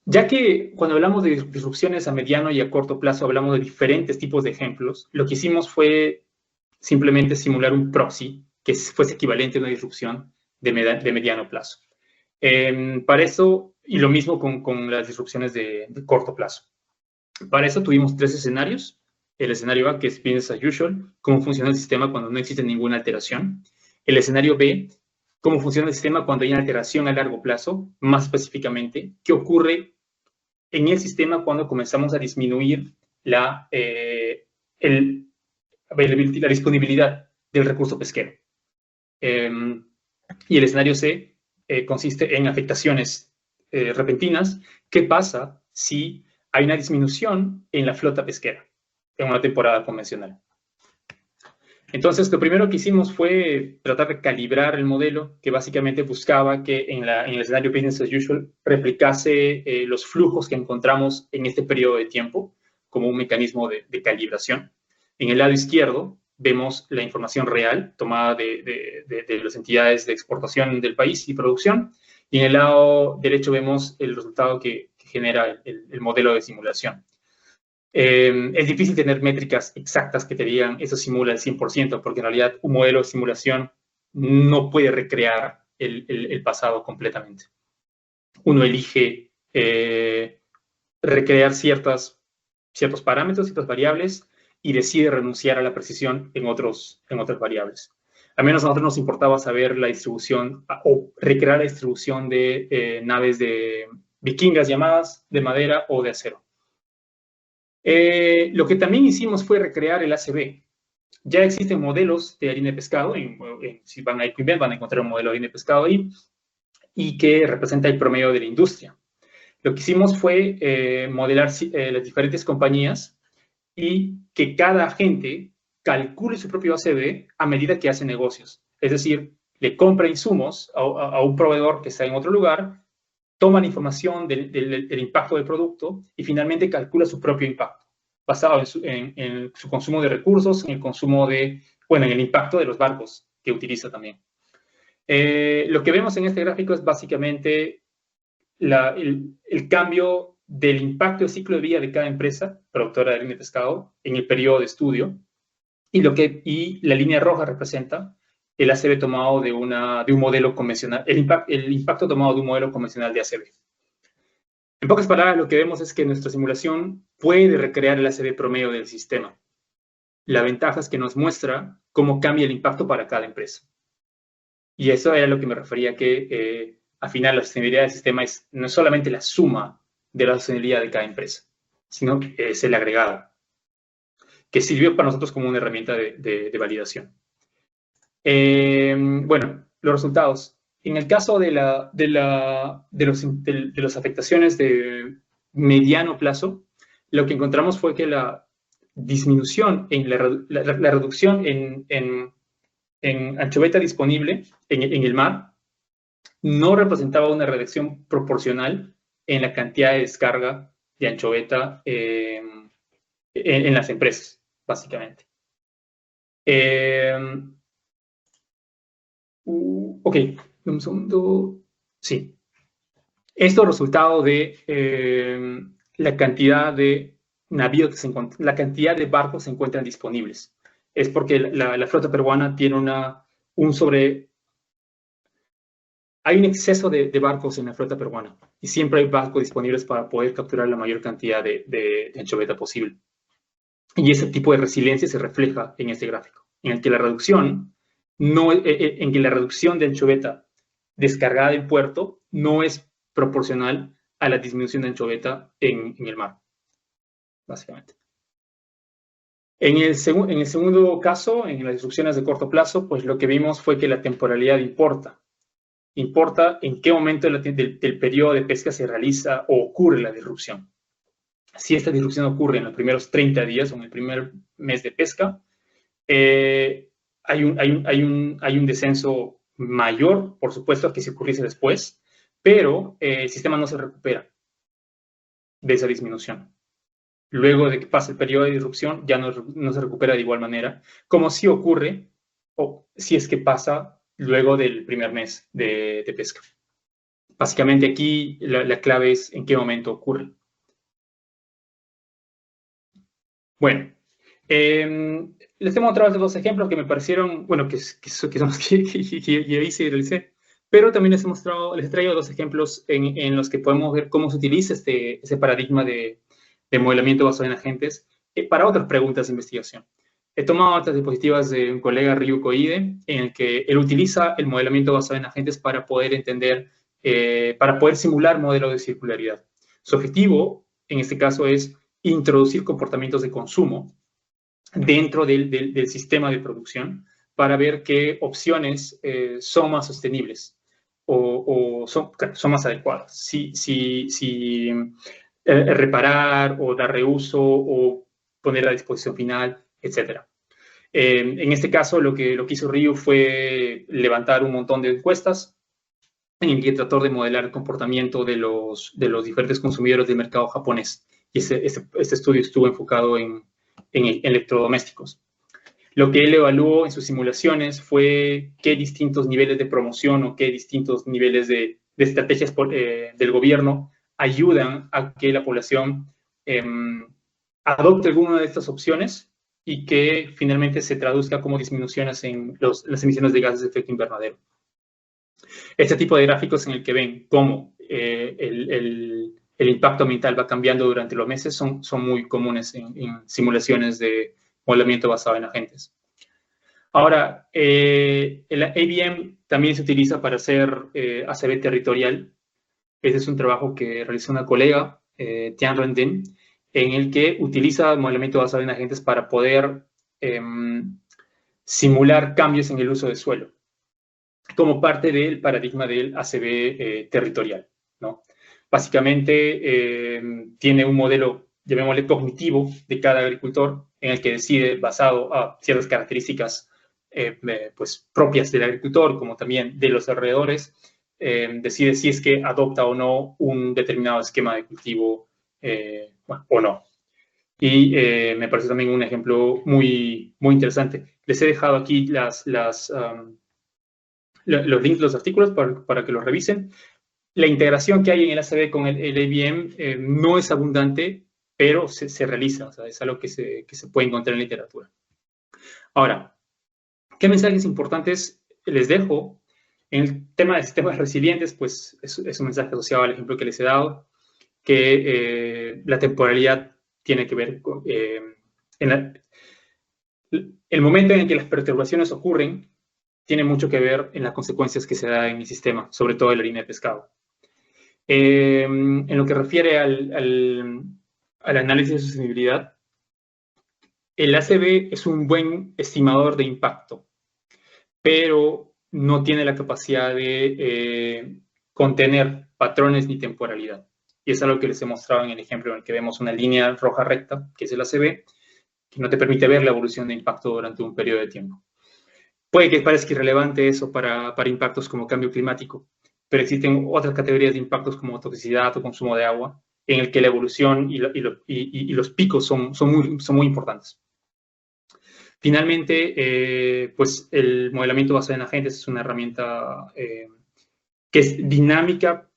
Ya que cuando hablamos de disrupciones a mediano y a corto plazo hablamos de diferentes tipos de ejemplos, lo que hicimos fue simplemente simular un proxy que fuese equivalente a una disrupción de mediano plazo. Para eso, y lo mismo con las disrupciones de corto plazo. Para eso tuvimos 3 escenarios. El escenario A, que es business as usual, cómo funciona el sistema cuando no existe ninguna alteración. El escenario B, cómo funciona el sistema cuando hay una alteración a largo plazo, más específicamente, qué ocurre en el sistema cuando comenzamos a disminuir la disponibilidad del recurso pesquero. Y el escenario C consiste en afectaciones repentinas. ¿Qué pasa si hay una disminución en la flota pesquera en una temporada convencional? Entonces, lo primero que hicimos fue tratar de calibrar el modelo, que básicamente buscaba que en el escenario business as usual replicase los flujos que encontramos en este periodo de tiempo como un mecanismo de calibración. En el lado izquierdo vemos la información real tomada de las entidades de exportación del país y producción, y en el lado derecho vemos el resultado que genera el modelo de simulación. Es difícil tener métricas exactas que te digan eso simula el 100%, porque en realidad un modelo de simulación no puede recrear el pasado completamente. Uno elige recrear ciertos parámetros, ciertas variables, y decide renunciar a la precisión en otras variables. Al menos a nosotros nos importaba saber la distribución o recrear la distribución de naves de vikingas llamadas de madera o de acero. Lo que también hicimos fue recrear el ACB. Ya existen modelos de harina de pescado, si van a Equinvent van a encontrar un modelo de harina de pescado ahí, y que representa el promedio de la industria. Lo que hicimos fue modelar las diferentes compañías y que cada agente calcule su propio ACB a medida que hace negocios. Es decir, le compra insumos a un proveedor que está en otro lugar, toma la información del impacto del producto y finalmente calcula su propio impacto, basado en su consumo de recursos, en el consumo en el impacto de los barcos que utiliza también. Lo que vemos en este gráfico es básicamente el cambio del impacto del ciclo de vida de cada empresa productora de harina de pescado en el periodo de estudio, y la línea roja representa el ACB tomado de un modelo convencional, el impacto tomado de un modelo convencional de ACB. En pocas palabras, lo que vemos es que nuestra simulación puede recrear el ACB promedio del sistema. La ventaja es que nos muestra cómo cambia el impacto para cada empresa. Y eso era lo que me refería, que al final la sostenibilidad del sistema no es solamente la suma de la sostenibilidad de cada empresa, sino que es el agregado, que sirvió para nosotros como una herramienta de validación. Bueno, los resultados. En el caso de las afectaciones de mediano plazo, lo que encontramos fue que la disminución la reducción en anchoveta disponible en el mar no representaba una reducción proporcional en la cantidad de descarga de anchoveta en las empresas, básicamente. Ok, un segundo. Sí. Esto es resultado de la cantidad de navíos la cantidad de barcos se encuentran disponibles. Es porque la flota peruana tiene hay un exceso de barcos en la flota peruana y siempre hay barcos disponibles para poder capturar la mayor cantidad de anchoveta posible. Y ese tipo de resiliencia se refleja en este gráfico, en el que la reducción de anchoveta descargada del puerto no es proporcional a la disminución de anchoveta en el mar, básicamente. En el segundo caso, en las disrupciones de corto plazo, pues lo que vimos fue que la temporalidad importa. Importa en qué momento del periodo de pesca se realiza o ocurre la disrupción. Si esta disrupción ocurre en los primeros 30 días o en el primer mes de pesca, hay un descenso mayor, por supuesto, que si ocurriese después, pero el sistema no se recupera de esa disminución. Luego de que pase el periodo de disrupción, ya no se recupera de igual manera, como si ocurre, o si es que pasa luego del primer mes de pesca. Básicamente aquí la clave es en qué momento ocurre. Bueno, les tengo otra vez 2 ejemplos que me parecieron, bueno, que son los que yo hice y realicé. Pero también les he traído dos ejemplos en los que podemos ver cómo se utiliza ese paradigma de modelamiento basado en agentes para otras preguntas de investigación. He tomado otras diapositivas de un colega, Ryu Koide, en el que él utiliza el modelamiento basado en agentes para poder entender, para poder simular modelos de circularidad. Su objetivo, en este caso, es introducir comportamientos de consumo dentro del sistema de producción para ver qué opciones son más sostenibles o son más adecuadas. Si reparar o dar reuso o poner a disposición final, etc. En este caso, lo que hizo Ryu fue levantar un montón de encuestas en el que trató de modelar el comportamiento de los diferentes consumidores del mercado japonés. Y este estudio estuvo enfocado en electrodomésticos. Lo que él evaluó en sus simulaciones fue qué distintos niveles de promoción o qué distintos niveles de estrategias del gobierno ayudan a que la población adopte alguna de estas opciones y que finalmente se traduzca como disminuciones en las emisiones de gases de efecto invernadero. Este tipo de gráficos en el que ven cómo el impacto ambiental va cambiando durante los meses son muy comunes en simulaciones de modelamiento basado en agentes. Ahora, el ABM también se utiliza para hacer ACV territorial. Este es un trabajo que realizó una colega, Tian Rendin, en el que utiliza modelamiento basado en agentes para poder simular cambios en el uso de suelo, como parte del paradigma del ACV territorial, ¿no? Básicamente tiene un modelo, llamémosle cognitivo, de cada agricultor, en el que decide, basado a ciertas características pues, propias del agricultor, como también de los alrededores, decide si es que adopta o no un determinado esquema de cultivo o no. Y me parece también un ejemplo muy muy interesante. Les he dejado aquí los links, los artículos para que los revisen. La integración que hay en el ACV con el ABM no es abundante, pero se realiza, o sea, es algo que se puede encontrar en la literatura. Ahora, ¿qué mensajes importantes les dejo? En el tema de sistemas resilientes, pues es un mensaje asociado al ejemplo que les he dado, que la temporalidad tiene que ver con... el momento en el que las perturbaciones ocurren tiene mucho que ver en las consecuencias que se da en el sistema, sobre todo en la línea de pescado. En lo que refiere al análisis de sostenibilidad, el ACV es un buen estimador de impacto, pero no tiene la capacidad de contener patrones ni temporalidad. Y es algo que les he mostrado en el ejemplo en el que vemos una línea roja recta, que es el ACV, que no te permite ver la evolución de impacto durante un periodo de tiempo. Puede que parezca irrelevante eso para impactos como cambio climático, pero existen otras categorías de impactos como toxicidad o consumo de agua, en el que la evolución y los picos son muy importantes. Finalmente, pues el modelamiento basado en agentes es una herramienta que es dinámica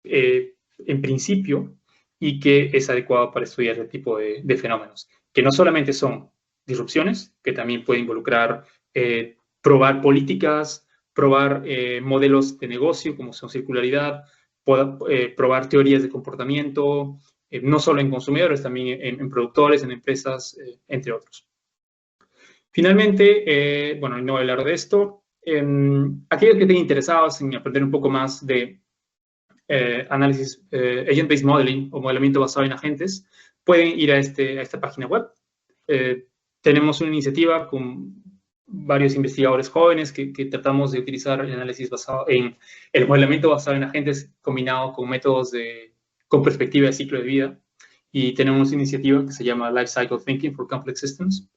en principio y que es adecuada para estudiar este tipo de fenómenos, que no solamente son disrupciones, que también puede involucrar probar políticas, probar modelos de negocio como son circularidad, probar teorías de comportamiento, no solo en consumidores, también en productores, en empresas, entre otros. Finalmente, bueno, no voy a hablar de esto. Aquellos que estén interesados en aprender un poco más de análisis, agent-based modeling o modelamiento basado en agentes, pueden ir a esta página web. Tenemos una iniciativa con varios investigadores jóvenes que tratamos de utilizar el análisis basado en el modelamiento basado en agentes combinado con métodos con perspectiva de ciclo de vida. Y tenemos una iniciativa que se llama Life Cycle Thinking for Complex Systems,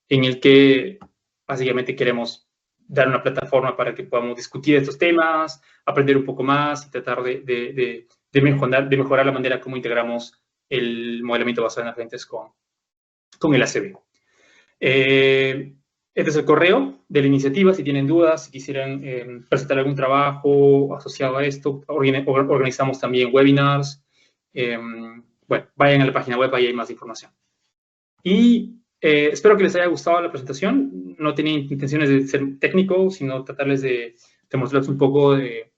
en el que básicamente queremos dar una plataforma para que podamos discutir estos temas, aprender un poco más y tratar de mejorar la manera como integramos el modelamiento basado en agentes con el ACV. Este es el correo de la iniciativa. Si tienen dudas, si quisieran presentar algún trabajo asociado a esto, organizamos también webinars. Bueno, vayan a la página web, ahí hay más información. Y espero que les haya gustado la presentación. No tenía intenciones de ser técnico, sino tratarles de mostrarles un poco de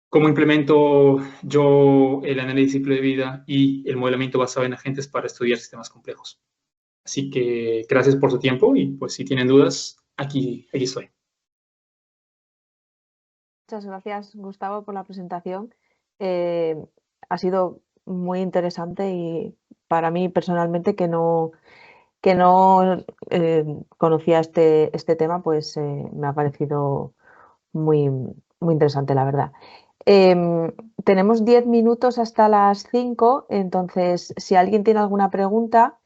cómo implemento yo el análisis de ciclo de vida y el modelamiento basado en agentes para estudiar sistemas complejos. Así que gracias por su tiempo y pues si tienen dudas, aquí estoy. Muchas gracias, Gustavo, por la presentación. Ha sido muy interesante y para mí personalmente que no conocía este tema, pues me ha parecido muy, muy interesante, la verdad. Tenemos 10 minutos hasta las 5, entonces si alguien tiene alguna pregunta,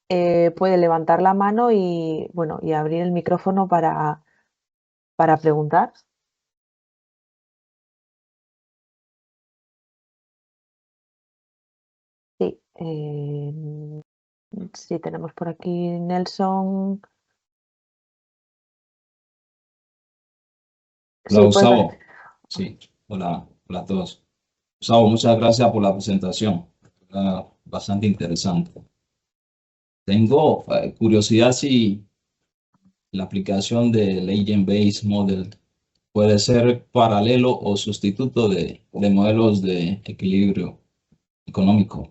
puede levantar la mano y, bueno, y abrir el micrófono para preguntar. Sí, sí, tenemos por aquí Nelson. Hola, Sí, Gustavo. Sí, hola, hola a todos. Gustavo, muchas gracias por la presentación. Bastante interesante. Tengo curiosidad si la aplicación del Agent-Based Model puede ser paralelo o sustituto de modelos de equilibrio económico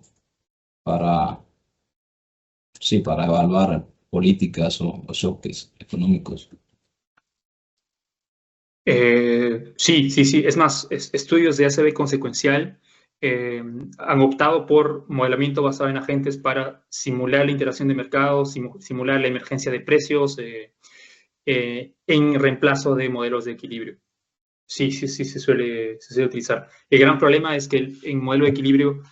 para, sí, para evaluar políticas o choques económicos. Sí. Es más, estudios de ACB consecuencial han optado por modelamiento basado en agentes para simular la interacción de mercados, simular la emergencia de precios en reemplazo de modelos de equilibrio. Sí, se suele utilizar. El gran problema es que en modelo de equilibrio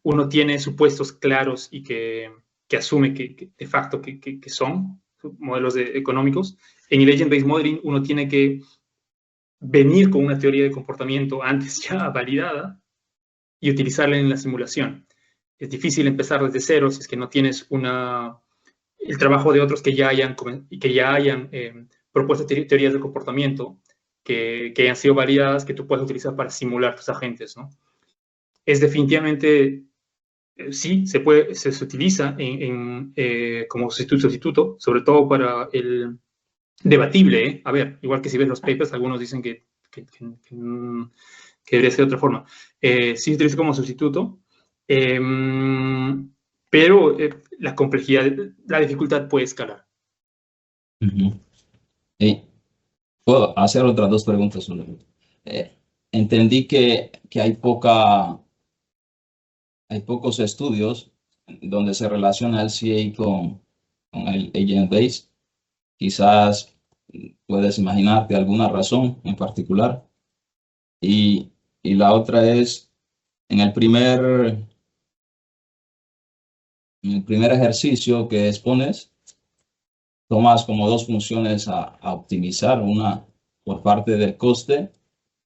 uno tiene supuestos claros y que asume que de facto que son modelos económicos. En el Agent-Based Modeling uno tiene que venir con una teoría de comportamiento antes ya validada y utilizarla en la simulación. Es difícil empezar desde cero si es que no tienes el trabajo de otros que ya hayan propuesto teorías de comportamiento que hayan sido validadas, que tú puedas utilizar para simular tus agentes, ¿no? Es definitivamente, sí, se utiliza como sustituto, sobre todo para el debatible, ¿eh? A ver, igual que si ves los papers, algunos dicen que debería ser de otra forma. Sí se utiliza como sustituto, pero la complejidad, la dificultad puede escalar. Puedo hacer otras dos preguntas solamente. Entendí que hay pocos estudios donde se relaciona el CA con el Agent Base. Quizás puedes imaginarte alguna razón en particular. Y la otra es, en el primer ejercicio que expones, tomas como dos funciones a optimizar, una por parte del coste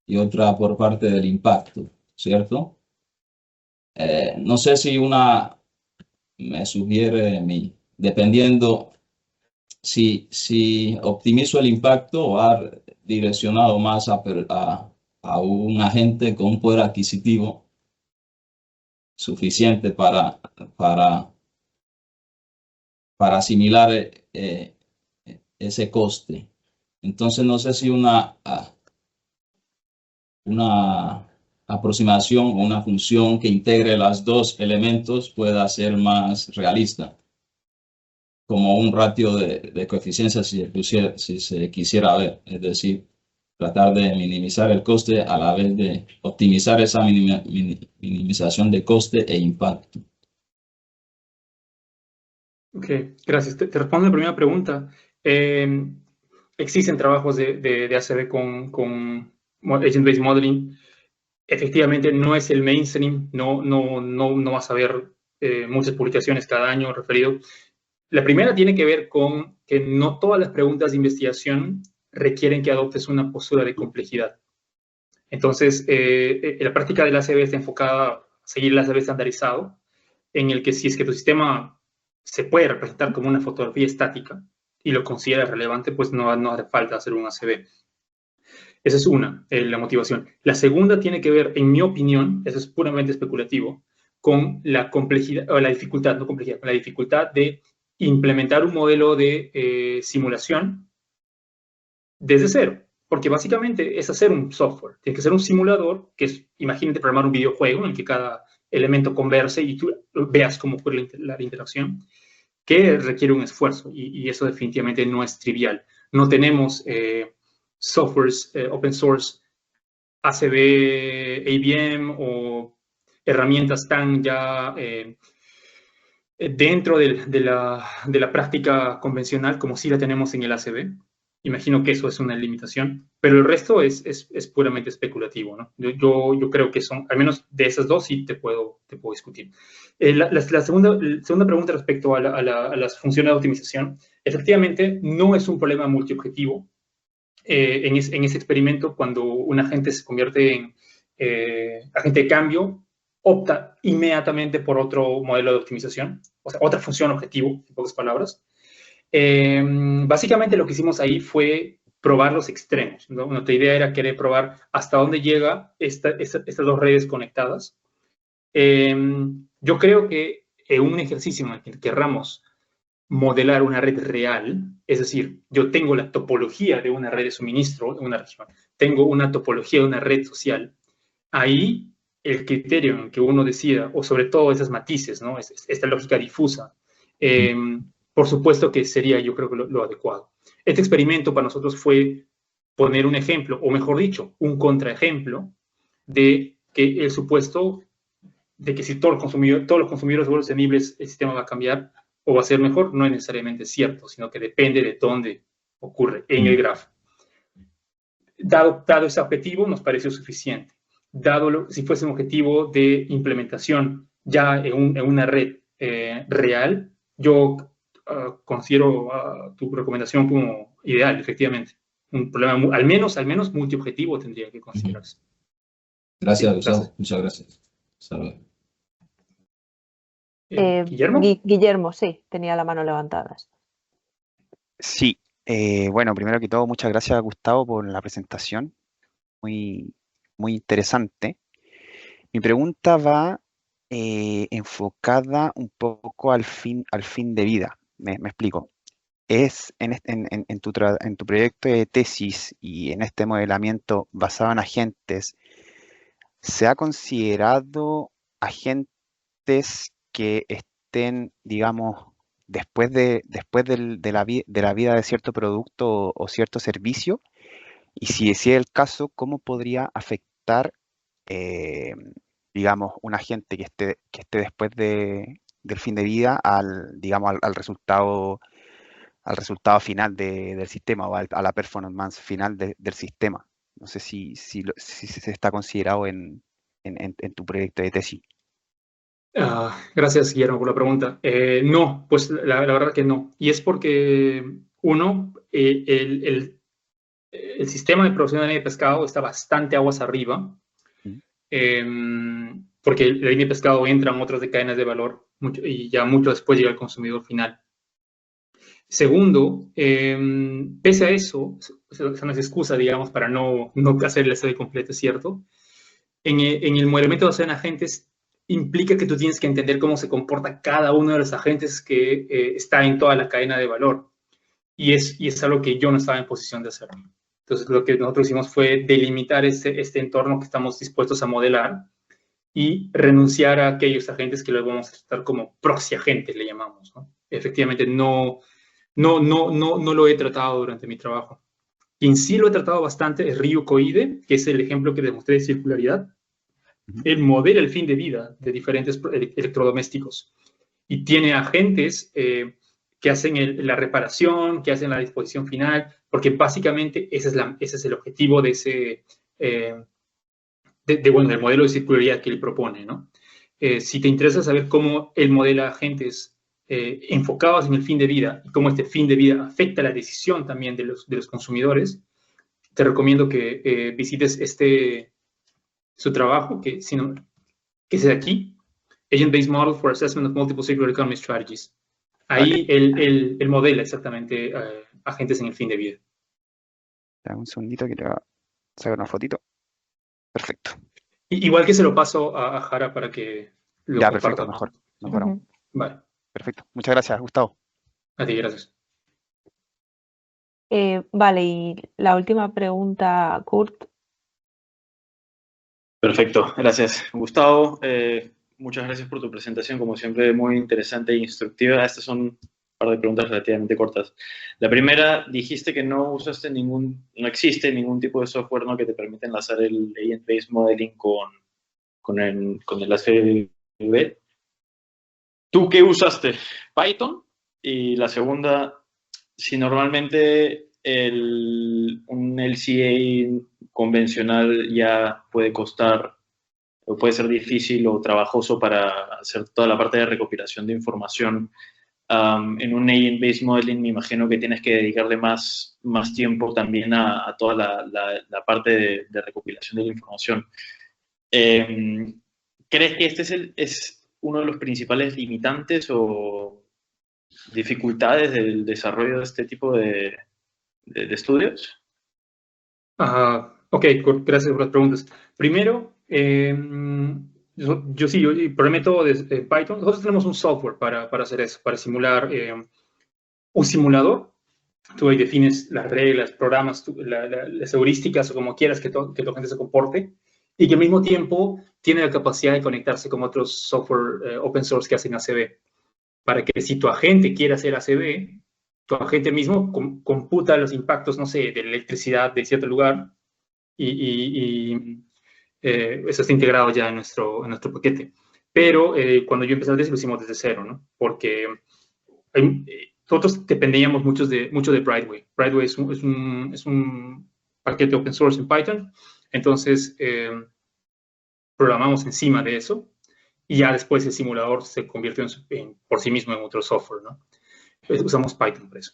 y otra por parte del impacto, ¿cierto? No sé si una me sugiere, dependiendo si optimizo el impacto, va direccionado más a un agente con un poder adquisitivo suficiente para asimilar ese coste. Entonces, no sé si una aproximación o una función que integre los dos elementos pueda ser más realista, como un ratio de coeficiencia si se quisiera ver, es decir, tratar de minimizar el coste a la vez de optimizar esa minimización de coste e impacto. Ok, gracias. Te respondo la primera pregunta. Existen trabajos de ACB con Agent-Based Modeling. Efectivamente, no es el mainstream, no vas a ver muchas publicaciones cada año referido. La primera tiene que ver con que no todas las preguntas de investigación requieren que adoptes una postura de complejidad. Entonces, la práctica del ACB está enfocada a seguir el ACB estandarizado, en el que si es que tu sistema se puede representar como una fotografía estática y lo consideras relevante, pues no hace falta hacer un ACB. Esa es una, la motivación. La segunda tiene que ver, en mi opinión, eso es puramente especulativo, con la complejidad, o la dificultad, no complejidad, con la dificultad de implementar un modelo de simulación desde cero. porque básicamente es hacer un software. Tiene que ser un simulador, que es, imagínate programar un videojuego en el que cada elemento converse y tú veas cómo ocurre la interacción, que requiere un esfuerzo, y eso definitivamente no es trivial. No tenemos softwares open source, ACB, ABM o herramientas tan ya dentro de la práctica convencional como sí la tenemos en el ACB. Imagino que eso es una limitación, pero el resto es puramente especulativo, ¿no? Yo creo que son, al menos de esas dos, sí te puedo discutir. La segunda pregunta respecto a las funciones de optimización, efectivamente no es un problema multiobjetivo. En ese experimento, cuando un agente se convierte en agente de cambio, opta inmediatamente por otro modelo de optimización, o sea, otra función objetivo, en pocas palabras. Básicamente lo que hicimos ahí fue probar los extremos, ¿no? Nuestra idea era querer probar hasta dónde llega estas dos redes conectadas. Yo creo que en un ejercicio en el que querramos modelar una red real, es decir, yo tengo la topología de una red de suministro en una región, tengo una topología de una red social, ahí el criterio en que uno decida, o sobre todo esas matices, ¿no? Esta lógica difusa, por supuesto que sería, yo creo que lo adecuado. Este experimento para nosotros fue poner un ejemplo, o mejor dicho, un contraejemplo de que el supuesto de que si todos los consumidores se vuelven sostenibles, el sistema va a cambiar o va a ser mejor, no es necesariamente cierto, sino que depende de dónde ocurre en el grafo. Dado ese objetivo, nos pareció suficiente. Si fuese un objetivo de implementación ya en una red real, yo considero tu recomendación como ideal, efectivamente. Un problema, al menos multiobjetivo tendría que considerarse. Gracias, Sí, Gustavo. gracias. Muchas gracias. Salud. ¿Guillermo? Guillermo, sí, tenía la mano levantada. Sí, bueno, primero que todo, muchas gracias, Gustavo, por la presentación. Muy, muy interesante. Mi pregunta va enfocada un poco al fin de vida. Me explico. Es en tu proyecto de tesis y en este modelamiento basado en agentes, ¿se ha considerado agentes que estén, digamos, después de la vida de cierto producto o cierto servicio? Y si ese es el caso, ¿cómo podría afectar, digamos, un agente que esté después del fin de vida digamos, al resultado final del sistema o a la performance final del sistema? No sé si se está considerado en tu proyecto de tesis. Gracias, Guillermo, por la pregunta. No, pues la verdad que no. Y es porque, uno, el sistema de producción de línea de pescado está bastante aguas arriba, porque la línea de pescado entra en otras cadenas de valor y ya mucho después llega al consumidor final. Segundo, pese a eso, esa no es excusa, digamos, para no hacer el estudio completo, es cierto. En el modelamiento basado en agentes implica que tú tienes que entender cómo se comporta cada uno de los agentes que está en toda la cadena de valor. Y es algo que yo no estaba en posición de hacer. Entonces, lo que nosotros hicimos fue delimitar este entorno que estamos dispuestos a modelar y renunciar a aquellos agentes que los vamos a tratar como proxy agentes, le llamamos, ¿no? Efectivamente, no lo he tratado durante mi trabajo. Quien sí lo he tratado bastante es Ryu Koide, que es el ejemplo que demostré de circularidad. Él modela el fin de vida de diferentes electrodomésticos y tiene agentes que hacen la reparación, que hacen la disposición final, porque básicamente ese es el objetivo de ese, del modelo de circularidad que él propone, ¿no? Si te interesa saber cómo él modela agentes enfocados en el fin de vida y cómo este fin de vida afecta la decisión también de los consumidores, te recomiendo que visites su trabajo, que es de aquí, Agent-Based Model for Assessment of Multiple Circular Economy Strategies. Ahí él modela exactamente agentes en el fin de vida. Dame un segundito que le voy a sacar una fotito. Perfecto. Igual que se lo paso a Jara para que lo comparta. Perfecto, mejor. Vale. Perfecto. Muchas gracias, Gustavo. A ti, gracias. Vale, y la última pregunta, Kurt. Perfecto, gracias. Gustavo, muchas gracias por tu presentación, como siempre, muy interesante e instructiva. Estas son un par de preguntas relativamente cortas. La primera, dijiste que no usaste no existe ningún tipo de software, ¿no?, que te permita enlazar el Agent-Based Modeling con el ACV. ¿Tú qué usaste? ¿Python? Y la segunda, si normalmente un LCA convencional ya puede costar o puede ser difícil o trabajoso para hacer toda la parte de recopilación de información, en un agent-based modeling me imagino que tienes que dedicarle más tiempo también a toda la parte de recopilación de la información. ¿Crees que este es uno de los principales limitantes o dificultades del desarrollo de este tipo de estudios? Ok, gracias por las preguntas. Primero, yo por el método de Python, nosotros tenemos un software para hacer eso, para simular un simulador. Tú ahí defines las reglas, programas, las heurísticas o como quieras que tu gente se comporte, y que al mismo tiempo tiene la capacidad de conectarse con otros software open source que hacen ACV, para que si tu agente quiere hacer ACV, tu agente mismo computa los impactos, no sé, de electricidad de cierto lugar, y eso está integrado ya en nuestro paquete. Pero cuando yo empecé a hacer, lo hicimos desde cero, ¿no? Porque nosotros dependíamos mucho de Brightway. Brightway es un paquete open source en Python, entonces programamos encima de eso, y ya después el simulador se convirtió por sí mismo en otro software, ¿no? Usamos Python por eso.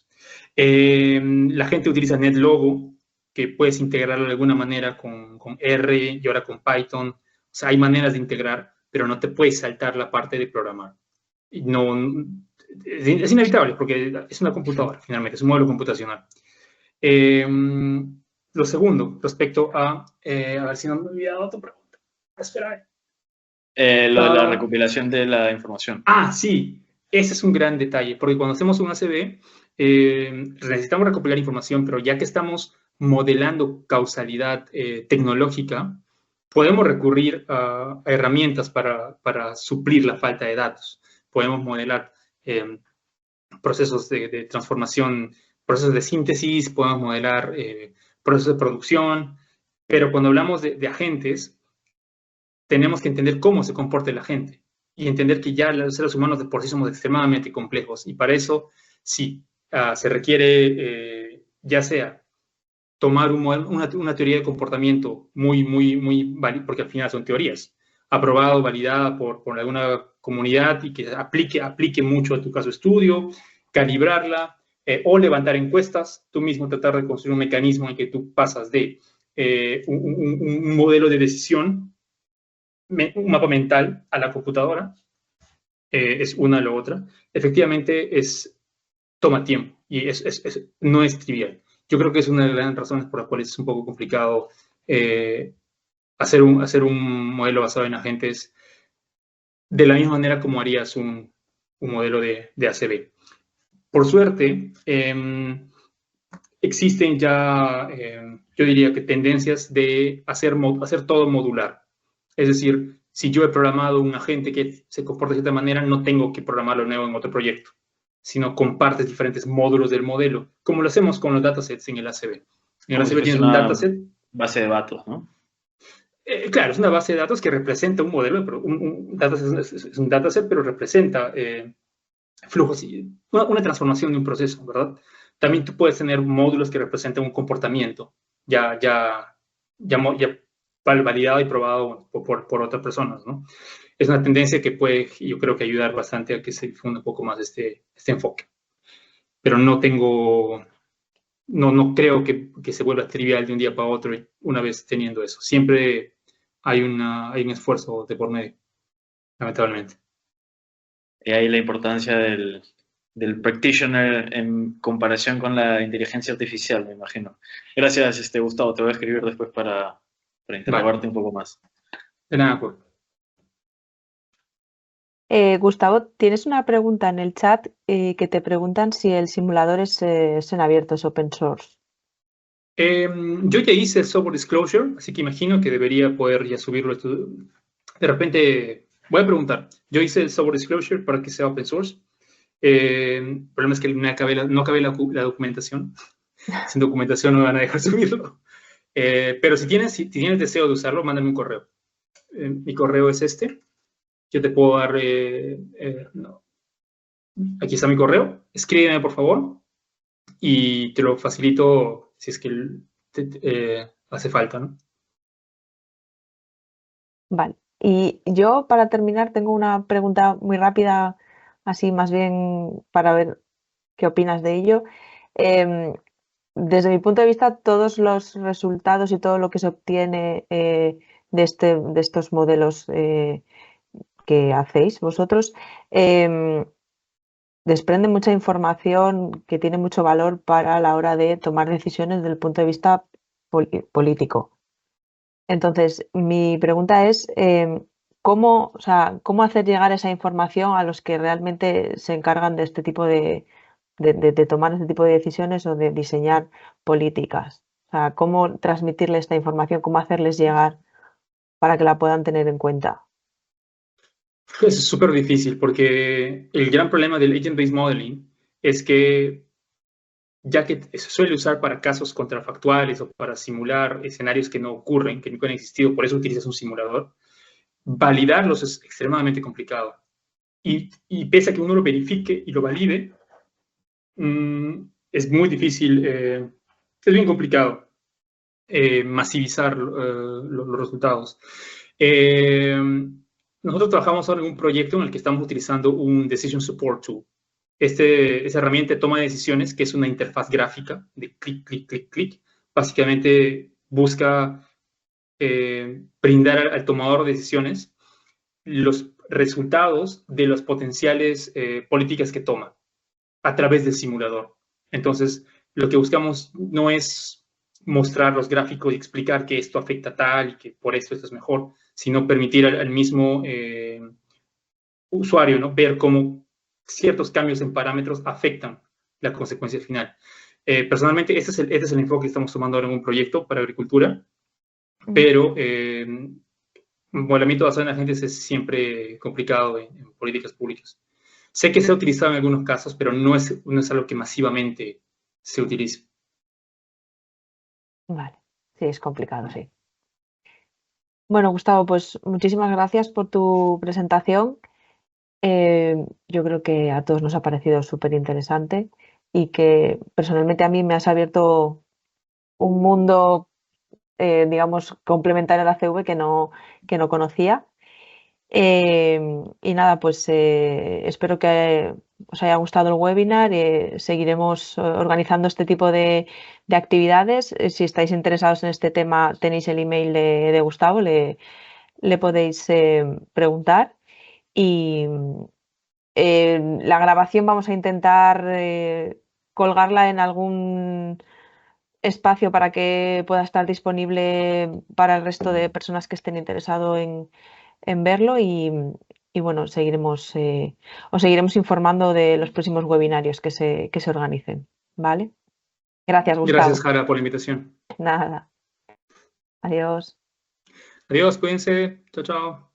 La gente utiliza NetLogo, que puedes integrarlo de alguna manera con R y ahora con Python. O sea, hay maneras de integrar, pero no te puedes saltar la parte de programar. No, es inevitable porque es una computadora, finalmente, es un modelo computacional. Lo segundo, respecto a ver si no me he olvidado otra pregunta. Espera. Lo de la recopilación de la información. Sí, ese es un gran detalle, porque cuando hacemos un ACV, necesitamos recopilar información, pero ya que estamos modelando causalidad tecnológica, podemos recurrir a herramientas para suplir la falta de datos. Podemos modelar procesos de transformación, procesos de síntesis, podemos modelar procesos de producción, pero cuando hablamos de agentes, tenemos que entender cómo se comporta la gente y entender que ya los seres humanos de por sí somos extremadamente complejos, y para eso sí, se requiere ya sea tomar una teoría de comportamiento muy porque al final son teorías, aprobado, validada por alguna comunidad y que aplique mucho a tu caso de estudio, calibrarla, o levantar encuestas, tú mismo tratar de construir un mecanismo en que tú pasas de un modelo de decisión, un mapa mental, a la computadora, es una o la otra. Efectivamente, toma tiempo y no es trivial. Yo creo que es una de las razones por las cuales es un poco complicado hacer un modelo basado en agentes de la misma manera como harías un modelo de ACV. Por suerte, existen ya, yo diría que tendencias de hacer todo modular. Es decir, si yo he programado un agente que se comporta de cierta manera, no tengo que programarlo nuevo en otro proyecto, sino compartes diferentes módulos del modelo, como lo hacemos con los datasets en el ACV. En el ACV tienes un dataset. Base de datos, ¿no? Claro, es una base de datos que representa un modelo, pero un dataset es un dataset, pero representa flujos, una transformación de un proceso, ¿verdad? También tú puedes tener módulos que representen un comportamiento ya validado y probado por otras personas, ¿no? Es una tendencia que puede, yo creo que ayudar bastante a que se difunda un poco más este enfoque. Pero no creo que se vuelva trivial de un día para otro una vez teniendo eso. Siempre hay un esfuerzo de por medio, lamentablemente. Y ahí la importancia del practitioner en comparación con la inteligencia artificial, me imagino. Gracias, Gustavo. Te voy a escribir después para interrogarte un poco más. De nada, pues. Gustavo, tienes una pregunta en el chat que te preguntan si el simulador es en abierto, es open source. Yo ya hice el software disclosure, así que imagino que debería poder ya subirlo. De repente, voy a preguntar. Yo hice el software disclosure para que sea open source. El problema es que no acabé la documentación. Sin documentación no me van a dejar subirlo. Pero si tienes deseo de usarlo, mándame un correo. Mi correo es este. Yo te puedo dar... no. Aquí está mi correo. Escríbeme, por favor. Y te lo facilito si es que hace falta, ¿no? Vale. Y yo, para terminar, tengo una pregunta muy rápida, así más bien para ver qué opinas de ello. Desde mi punto de vista, todos los resultados y todo lo que se obtiene de estos modelos que hacéis vosotros desprende mucha información que tiene mucho valor para la hora de tomar decisiones desde el punto de vista político. Entonces, mi pregunta es, ¿cómo hacer llegar esa información a los que realmente se encargan de este tipo de tomar este tipo de decisiones o de diseñar políticas? O sea, ¿cómo transmitirles esta información? ¿Cómo hacerles llegar para que la puedan tener en cuenta? Es súper difícil porque el gran problema del Agent-Based Modeling es que, ya que se suele usar para casos contrafactuales o para simular escenarios que no ocurren, que nunca han existido, por eso utilizas un simulador, validarlos es extremadamente complicado. Y pese a que uno lo verifique y lo valide, es muy difícil, es bien complicado masivizar los resultados. Nosotros trabajamos ahora en un proyecto en el que estamos utilizando un Decision Support Tool. Esa herramienta de toma de decisiones, que es una interfaz gráfica de clic, clic, clic, clic, básicamente busca brindar al tomador de decisiones los resultados de las potenciales políticas que toma a través del simulador. Entonces, lo que buscamos no es mostrar los gráficos y explicar que esto afecta tal y que por esto es mejor, sino permitir al mismo usuario, ¿no?, ver cómo ciertos cambios en parámetros afectan la consecuencia final. Personalmente, este es el enfoque que estamos tomando ahora en un proyecto para agricultura, pero modelamiento basado en agentes es siempre complicado en políticas públicas. Sé que se ha utilizado en algunos casos, pero no es algo que masivamente se utilice. Vale, sí, es complicado, sí. Bueno, Gustavo, pues muchísimas gracias por tu presentación. Yo creo que a todos nos ha parecido súper interesante y que personalmente a mí me has abierto un mundo, digamos, complementario a la CV que no conocía. Y nada, pues espero que os haya gustado el webinar. Seguiremos organizando este tipo de actividades. Si estáis interesados en este tema, tenéis el email de Gustavo, le podéis preguntar. Y la grabación vamos a intentar colgarla en algún espacio para que pueda estar disponible para el resto de personas que estén interesados en verlo y bueno, os seguiremos informando de los próximos webinarios que se organicen, ¿vale? Gracias, Gustavo. Gracias, Jara, por la invitación. Nada. Adiós. Adiós, cuídense. Chao, chao.